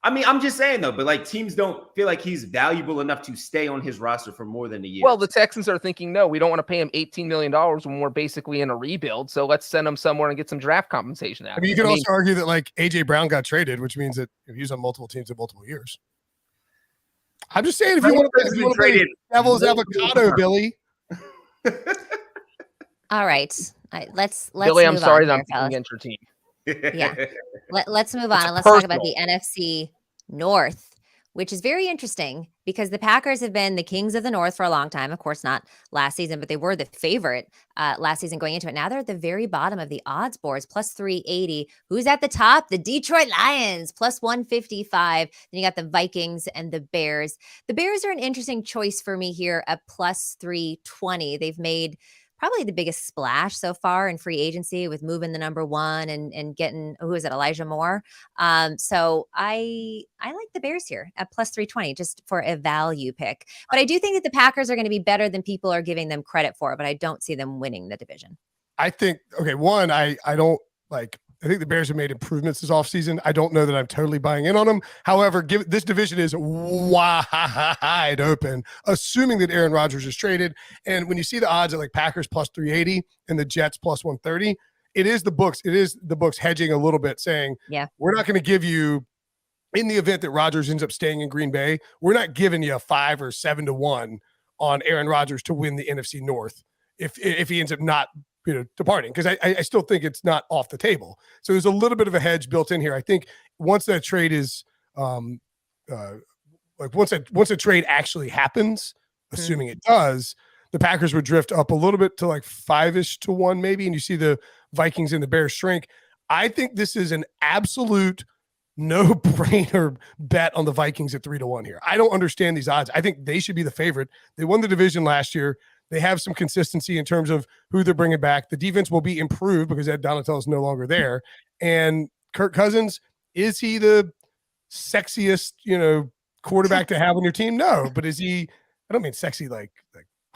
Speaker 4: I mean, I'm just saying though, but like teams don't feel like he's valuable enough to stay on his roster for more than a year.
Speaker 3: Well, the Texans are thinking, no, we don't want to pay him $18 million when we're basically in a rebuild. So let's send him somewhere and get some draft compensation out.
Speaker 2: I mean, you could also argue that like AJ Brown got traded, which means that if he's on multiple teams in multiple years. I'm just saying, if you want to play devil's avocado, Billy.
Speaker 1: All right. Let's
Speaker 3: Billy, I'm sorry that I'm
Speaker 1: fellas.
Speaker 3: against your team.
Speaker 1: Yeah. Let's move on and let's talk about the NFC North, which is very interesting because the Packers have been the kings of the North for a long time. Of course, not last season, but they were the favorite last season going into it. Now they're at the very bottom of the odds boards, plus 380. Who's at the top? The Detroit Lions, plus 155. Then you got the Vikings and the Bears. The Bears are an interesting choice for me here at plus 320. They've made probably the biggest splash so far in free agency with moving the number 1 and getting, who is it, Elijah Moore. So I like the Bears here at plus 320 just for a value pick. But I do think that the Packers are going to be better than people are giving them credit for, but I don't see them winning the division.
Speaker 2: I think, okay, one, I don't like I think the Bears have made improvements this offseason. I don't know that I'm totally buying in on them. However, this division is wide open, assuming that Aaron Rodgers is traded. And when you see the odds at like Packers plus 380 and the Jets plus 130, it is the books hedging a little bit, saying, we're not going to give you, in the event that Rodgers ends up staying in Green Bay, we're not giving you a 5 or 7 to 1 on Aaron Rodgers to win the NFC North if he ends up not departing, because I still think it's not off the table. So there's a little bit of a hedge built in here. I think once that trade is once a trade actually happens, assuming it does, the Packers would drift up a little bit to like 5-ish to 1 maybe, and you see the Vikings and the Bears shrink. I think this is an absolute no-brainer bet on the Vikings at 3 to 1 here. I don't understand these odds. I think they should be the favorite. They won the division last year. They have some consistency in terms of who they're bringing back. The defense will be improved because Ed Donatell is no longer there. And Kirk Cousins, is he the sexiest, quarterback to have on your team? No, but is he? I don't mean sexy like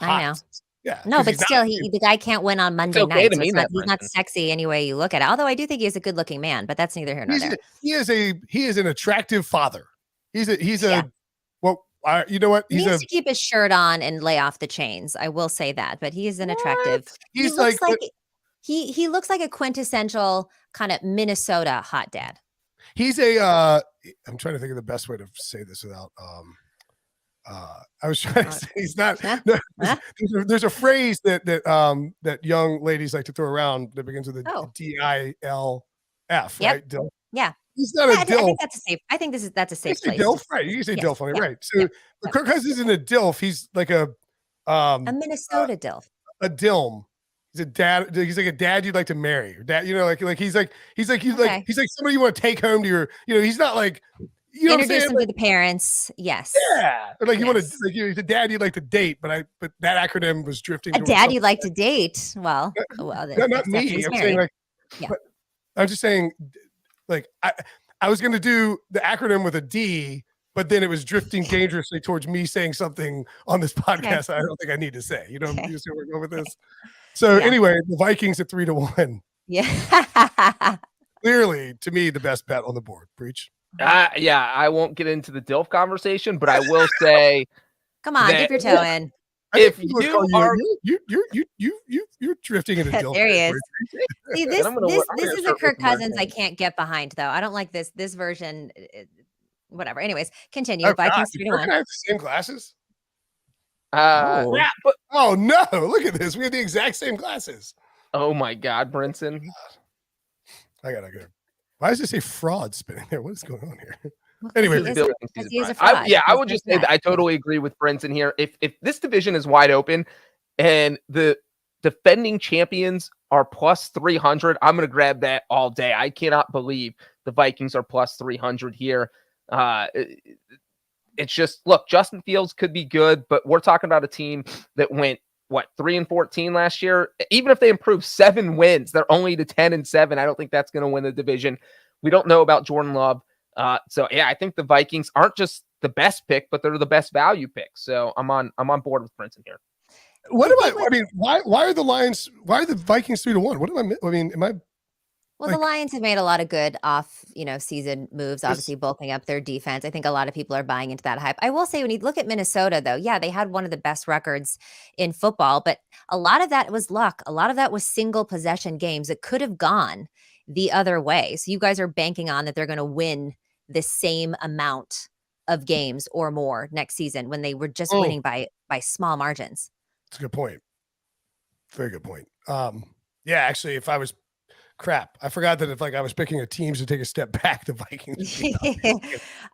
Speaker 2: hot.
Speaker 1: I know.
Speaker 2: Yeah.
Speaker 1: No, but still, the guy can't win on Monday night. So he's not sexy any way you look at it. Although I do think he's a good-looking man, but that's neither here nor there.
Speaker 2: He is an attractive father. You know what?
Speaker 1: He needs to keep his shirt on and lay off the chains. I will say that, but he is an attractive. He looks like a quintessential kind of Minnesota hot dad.
Speaker 2: He's I'm trying to think of the best way to say this without. I was trying to say he's not. There's a phrase that young ladies like to throw around that begins with a DILF, right? Dilf.
Speaker 1: Yeah.
Speaker 2: He's not a dilf.
Speaker 1: I think that's a safe. I think that's a safe place.
Speaker 2: Dilf, right? You can say dilf on it, right? So Kirk Cousins isn't a dilf. He's like a
Speaker 1: Minnesota dilf.
Speaker 2: A dilm. He's a dad. He's like a dad you'd like to marry. Or dad, like he's like somebody you want to take home to your. He's not like.
Speaker 1: Introduce him to the parents. Yes.
Speaker 2: Yeah. Or you want to, he's a dad you'd like to date, but that acronym was drifting.
Speaker 1: A dad you'd like to date. Well,
Speaker 2: not me. I'm saying I'm just saying, I was going to do the acronym with a D, but then it was drifting dangerously towards me saying something on this podcast I don't think I need to say. You see where we're going with this? So anyway, the Vikings at 3 to 1.
Speaker 1: Yeah.
Speaker 2: Clearly, to me, the best bet on the board. Breech.
Speaker 3: I won't get into the DILF conversation, but I will say,
Speaker 1: come on, dip your toe in.
Speaker 3: If you are,
Speaker 2: you're drifting into DILF.
Speaker 1: There he is. See, this is a Kirk Cousins I can't get behind, though. I don't like this version. Whatever. Anyways, continue. Vikings 3 to 1.
Speaker 2: Can I have the same glasses?
Speaker 3: Oh
Speaker 2: no! Look at this. We have the exact same glasses.
Speaker 3: Oh my God, Brinson!
Speaker 2: I gotta go. Why does it say fraud spinning there? What is going on here? Anyway,
Speaker 3: I would just say that I totally agree with Brinson here. If this division is wide open and the defending champions are plus 300, I'm going to grab that all day. I cannot believe the Vikings are plus 300 here. It's just, look, Justin Fields could be good, but we're talking about a team that went 3-14 last year. Even if they improve 7 wins, they're only to 10-7. I don't think that's going to win the division. We don't know about Jordan Love. I think the Vikings aren't just the best pick, but they're the best value pick. So I'm on board with Brinson here.
Speaker 2: Why are the Lions? Why are the Vikings 3 to 1? What am I?
Speaker 1: Well, the Lions have made a lot of good season moves, obviously bulking up their defense. I think a lot of people are buying into that hype. I will say when you look at Minnesota, though, they had one of the best records in football, but a lot of that was luck. A lot of that was single possession games that could have gone the other way. So you guys are banking on that they're going to win the same amount of games or more next season when they were just winning by small margins.
Speaker 2: That's a good point. Very good point. Actually, if I was I forgot that if I was picking a team to take a step back, the Vikings.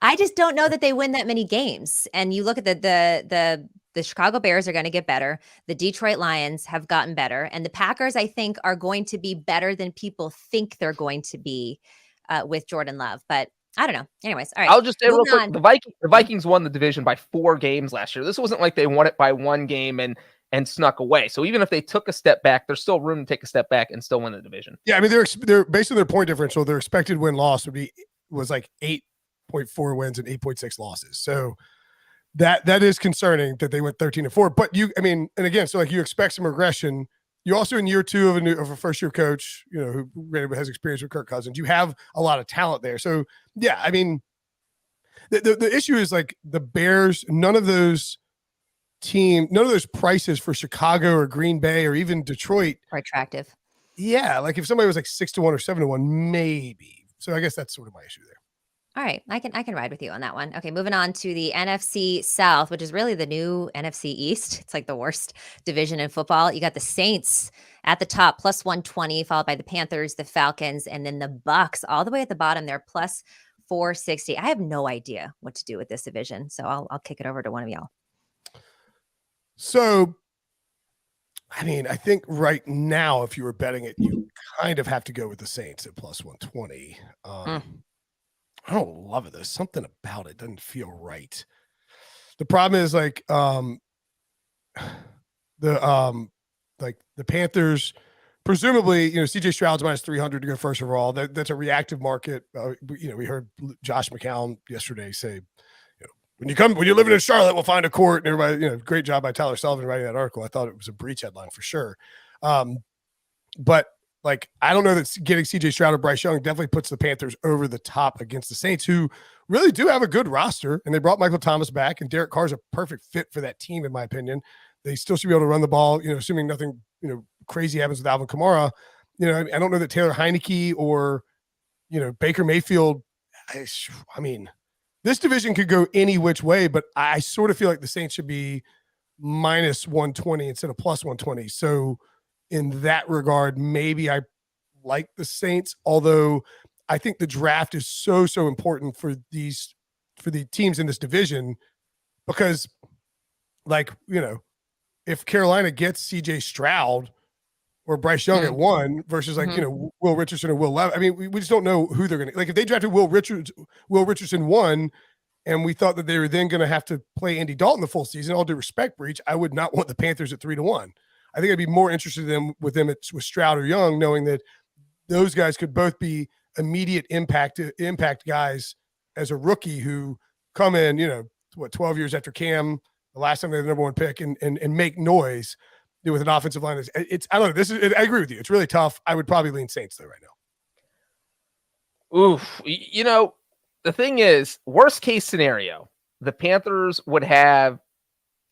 Speaker 1: I just don't know that they win that many games. And you look at the Chicago Bears are going to get better. The Detroit Lions have gotten better, and the Packers, I think, are going to be better than people think they're going to be with Jordan Love. But I don't know. Anyways, all right.
Speaker 3: I'll just say real quick: the Vikings won the division by 4 games last year. This wasn't like they won it by 1 game and snuck away. So even if they took a step back, there's still room to take a step back and still win the division.
Speaker 2: Yeah, I mean they're based on their point differential. Their expected win-loss was like 8.4 wins and 8.6 losses. So that is concerning that they went 13-4. But and again, so you expect some regression You're also in year 2 of a first-year coach, who has experience with Kirk Cousins. You have a lot of talent there. So, yeah, I mean, the issue is like the Bears, none of those prices for Chicago or Green Bay or even Detroit
Speaker 1: are attractive.
Speaker 2: Yeah, like if somebody was like 6-1 or 7-1, maybe. So I guess that's sort of my issue there.
Speaker 1: All right, I can ride with you on that one. Okay, moving on to the NFC South, which is really the new NFC East. It's like the worst division in football. You got the Saints at the top, plus 120, followed by the Panthers, the Falcons, and then the Bucks all the way at the bottom there, plus 460. I have no idea what to do with this division, so I'll kick it over to one of y'all.
Speaker 2: So, I mean, I think right now, if you were betting it, you kind of have to go with the Saints at plus 120. I don't love it. There's something about it doesn't feel right. The problem is like the Panthers, presumably, CJ Stroud's minus 300 to go first overall. That's a reactive market. We heard Josh McCown yesterday say, when you're living in Charlotte, we'll find a court. And everybody, great job by Tyler Sullivan writing that article. I thought it was a Breech headline for sure. But like, I don't know that getting CJ Stroud or Bryce Young definitely puts the Panthers over the top against the Saints, who really do have a good roster. And they brought Michael Thomas back, and Derek Carr's a perfect fit for that team, in my opinion. They still should be able to run the ball, assuming nothing, crazy happens with Alvin Kamara. I don't know that Taylor Heineke or, Baker Mayfield. I mean, this division could go any which way, but I sort of feel like the Saints should be minus 120 instead of plus 120. So in that regard, maybe I like the Saints, although I think the draft is so important for the teams in this division, because if Carolina gets CJ Stroud or Bryce Young at 1 versus Will Richardson or Will Levis, I mean, we just don't know who they're going to, like, if they drafted Will Richardson 1 and we thought that they were then going to have to play Andy Dalton the full season, all due respect, Breech, I would not want the Panthers at 3-1. I think I'd be more interested with Stroud or Young, knowing that those guys could both be immediate impact guys as a rookie who come in, 12 years after Cam, the last time they had the number 1 pick, and make noise with an offensive line. I don't know. I agree with you. It's really tough. I would probably lean Saints though right now.
Speaker 3: Oof. The thing is, worst case scenario, the Panthers would have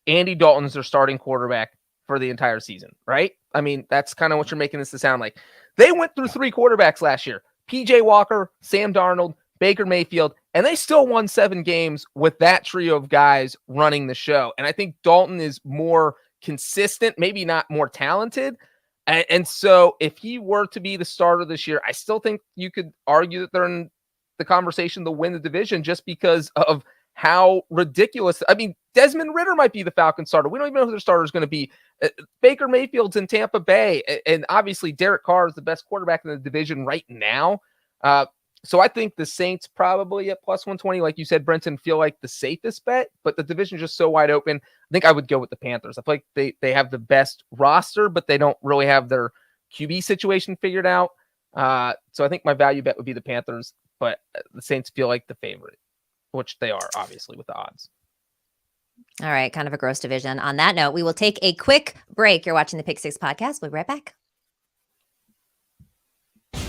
Speaker 3: Andy Dalton as their starting quarterback for the entire season, right? I mean, that's kind of what you're making this to sound like. They went through 3 quarterbacks last year: PJ Walker, Sam Darnold, Baker Mayfield, and they still won 7 games with that trio of guys running the show. And I think Dalton is more consistent, maybe not more talented. And so if he were to be the starter this year, I still think you could argue that they're in the conversation to win the division just because of how ridiculous. I mean, Desmond Ridder might be the Falcons starter. We don't even know who their starter is going to be. Baker Mayfield's in Tampa Bay. And obviously Derek Carr is the best quarterback in the division right now. So I think the Saints probably at plus 120, like you said, Brinson, feel like the safest bet, but the division is just so wide open. I think I would go with the Panthers. I feel like they have the best roster, but they don't really have their QB situation figured out. So I think my value bet would be the Panthers, but the Saints feel like the favorite, which they are, obviously, with the odds.
Speaker 1: All right, kind of a gross division. On that note, we will take a quick break. You're watching the Pick Six podcast. We'll be right back.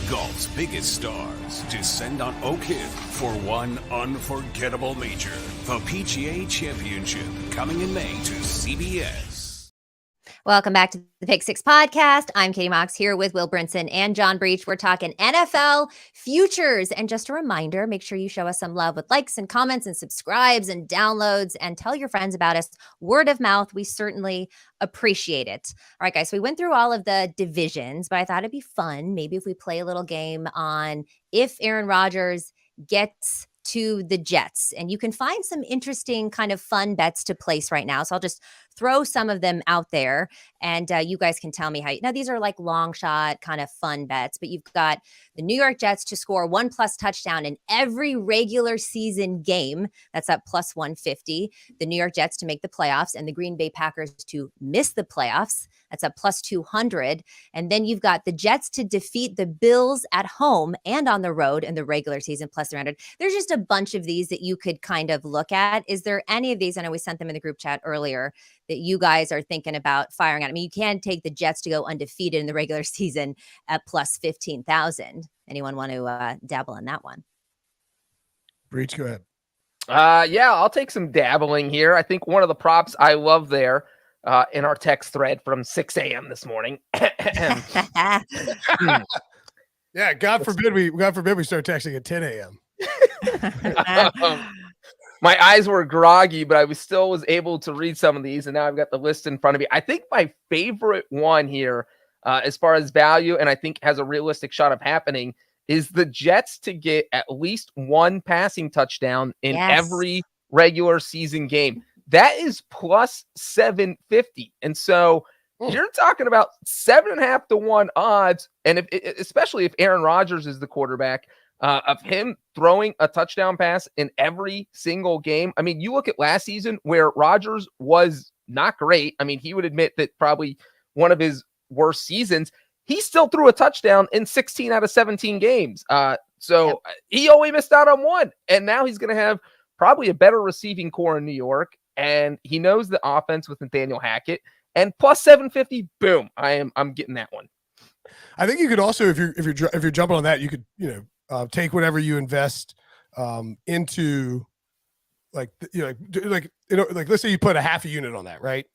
Speaker 7: Golf's biggest stars descend on Oak Hill for one unforgettable major. The PGA Championship, coming in May to CBS.
Speaker 1: Welcome back to the Pick Six podcast. I'm Katie Mox here with Will Brinson and John Breech. We're talking NFL futures. And just a reminder, make sure you show us some love with likes and comments and subscribes and downloads, and tell your friends about us. Word of mouth, we certainly appreciate it. All right, guys, so we went through all of the divisions, but I thought it'd be fun maybe if we play a little game on if Aaron Rodgers gets to the Jets. And you can find some interesting kind of fun bets to place right now. So I'll just throw some of them out there, and you guys can tell me how now these are like long shot kind of fun bets, but you've got the New York Jets to score 1+ touchdown in every regular season game. That's at plus 150. The New York Jets to make the playoffs, and the Green Bay Packers to miss the playoffs. That's at plus 200. And then you've got the Jets to defeat the Bills at home and on the road in the regular season, plus 300. There's just a bunch of these that you could kind of look at. Is there any of these? I know we sent them in the group chat earlier that you guys are thinking about firing at. I mean, you can take the Jets to go undefeated in the regular season at plus 15,000. Anyone want to dabble in that one?
Speaker 2: Breech, go ahead.
Speaker 3: Yeah, I'll take some dabbling here. I think one of the props I love there in our text thread from 6 a.m. this morning.
Speaker 2: Yeah, God forbid we start texting at 10 a.m.
Speaker 3: My eyes were groggy, but I was able to read some of these, and now I've got the list in front of me. I think my favorite one here, as far as value, and I think has a realistic shot of happening, is the Jets to get at least one passing touchdown in every regular season game. That is plus 750. And so you're talking about 7.5 to 1 odds. And especially if Aaron Rodgers is the quarterback, of him throwing a touchdown pass in every single game. I mean, you look at last season where Rodgers was not great. I mean, he would admit that probably one of his worst seasons. He still threw a touchdown in 16 out of 17 games. So he only missed out on one. And now he's going to have probably a better receiving core in New York. And he knows the offense with Nathaniel Hackett. And plus 750, boom, I'm getting that one.
Speaker 2: I think you could also, if you're jumping on that, you could take whatever you invest into, like let's say you put a half a unit on that, right?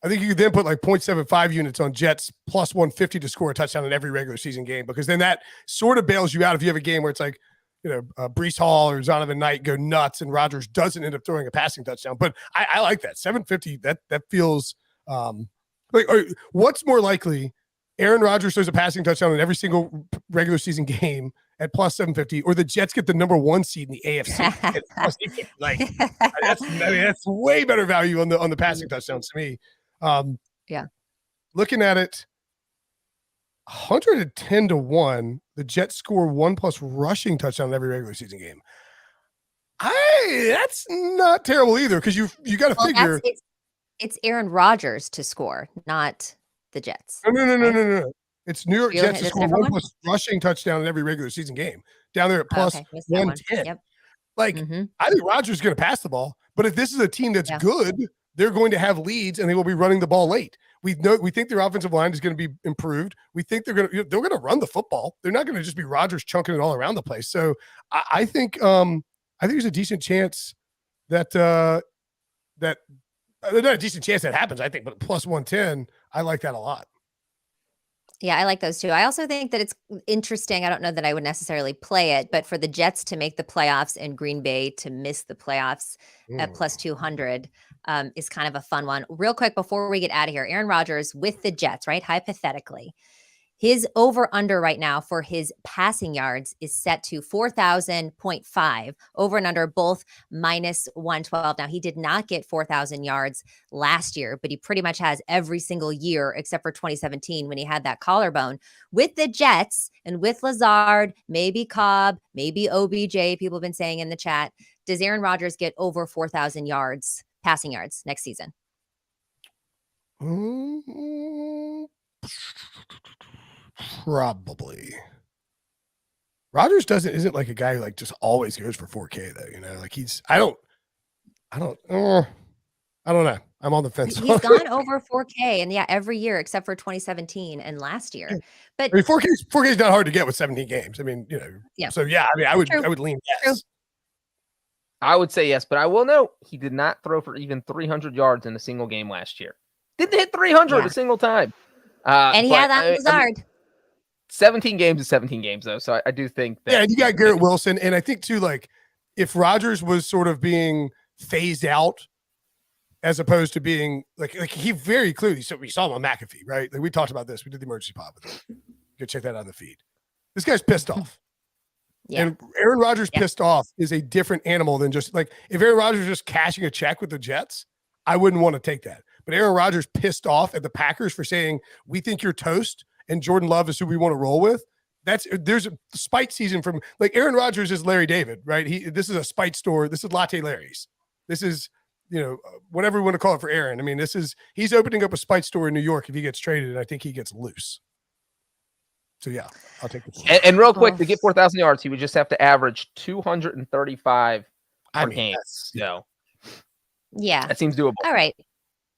Speaker 2: I think you could then put like 0.75 units on Jets plus 150 to score a touchdown in every regular season game, because then that sort of bails you out if you have a game where it's like, Breece Hall or Zonovan Knight go nuts and Rodgers doesn't end up throwing a passing touchdown. But I like that 750. That feels what's more likely, Aaron Rodgers throws a passing touchdown in every single regular season game at plus 750, or the Jets get the number 1 seed in the AFC. At plus 850. That's way better value on the passing touchdowns to me. Looking at it, 110 to 1, the Jets score 1+ rushing touchdown in every regular season game. That's not terrible either, because you got to figure
Speaker 1: it's Aaron Rodgers to score, not the Jets.
Speaker 2: No. It's New York Jets to score 1+ rushing touchdown in every regular season game, down there at plus 110.
Speaker 1: Yep.
Speaker 2: I think Rodgers is going to pass the ball, but if this is a team that's good, they're going to have leads and they will be running the ball late. We think their offensive line is going to be improved. We think they're going to run the football. They're not going to just be Rodgers chunking it all around the place. So I think there's a decent chance that not a decent chance that happens, I think, but plus 110, I like that a lot.
Speaker 1: Yeah, I like those too. I also think that it's interesting. I don't know that I would necessarily play it, but for the Jets to make the playoffs and Green Bay to miss the playoffs at plus 200 is kind of a fun one. Real quick, before we get out of here, Aaron Rodgers with the Jets, right? Hypothetically, his over-under right now for his passing yards is set to 4,000.5, over and under both minus 112. Now, he did not get 4,000 yards last year, but he pretty much has every single year except for 2017 when he had that collarbone. With the Jets and with Lazard, maybe Cobb, maybe OBJ, people have been saying in the chat, does Aaron Rodgers get over 4,000 yards, passing yards next season?
Speaker 2: Probably. Rodgers isn't like a guy who like just always goes for 4K though, like I don't know. I'm on the fence.
Speaker 1: He's gone over 4K and every year except for 2017 and last year. But
Speaker 2: 4K is not hard to get with 17 games. I mean, So I would lean yes.
Speaker 3: I would say yes, but I will note he did not throw for even 300 yards in a single game last year. Didn't hit 300 a single time.
Speaker 1: And he had that Lazard.
Speaker 3: 17 games is 17 games, though. So I do think that.
Speaker 2: Yeah, and you got Garrett Wilson. And I think, too, like, if Rodgers was sort of being phased out as opposed to being, like he very clearly, so we saw him on McAfee, right? Like, we talked about this. We did the emergency pod with him. Go check that out on the feed. This guy's pissed off. Yeah. And Aaron Rodgers pissed off is a different animal than just, like, if Aaron Rodgers was just cashing a check with the Jets, I wouldn't want to take that. But Aaron Rodgers pissed off at the Packers for saying, we think you're toast and Jordan Love is who we want to roll with. There's a spite season from, like, Aaron Rodgers is Larry David, right? This is a spite store. This is Latte Larry's. This is, whatever we want to call it for Aaron. I mean, he's opening up a spite store in New York if he gets traded, and I think he gets loose. So yeah, I'll take the Chiefs.
Speaker 3: And real quick, to get 4,000 yards, he would just have to average 235 per game. So
Speaker 1: yeah,
Speaker 3: that seems doable.
Speaker 1: All right.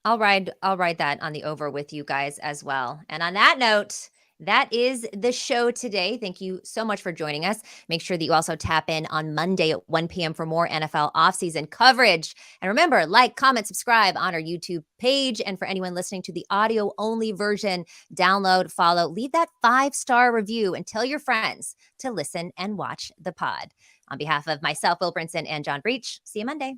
Speaker 1: I'll ride that on the over with you guys as well. And on that note, that is the show today. Thank you so much for joining us. Make sure that you also tap in on Monday at 1 p.m. for more NFL offseason coverage. And remember, like, comment, subscribe on our YouTube page. And for anyone listening to the audio-only version, download, follow, leave that 5-star review, and tell your friends to listen and watch the pod. On behalf of myself, Will Brinson, and John Breech, see you Monday.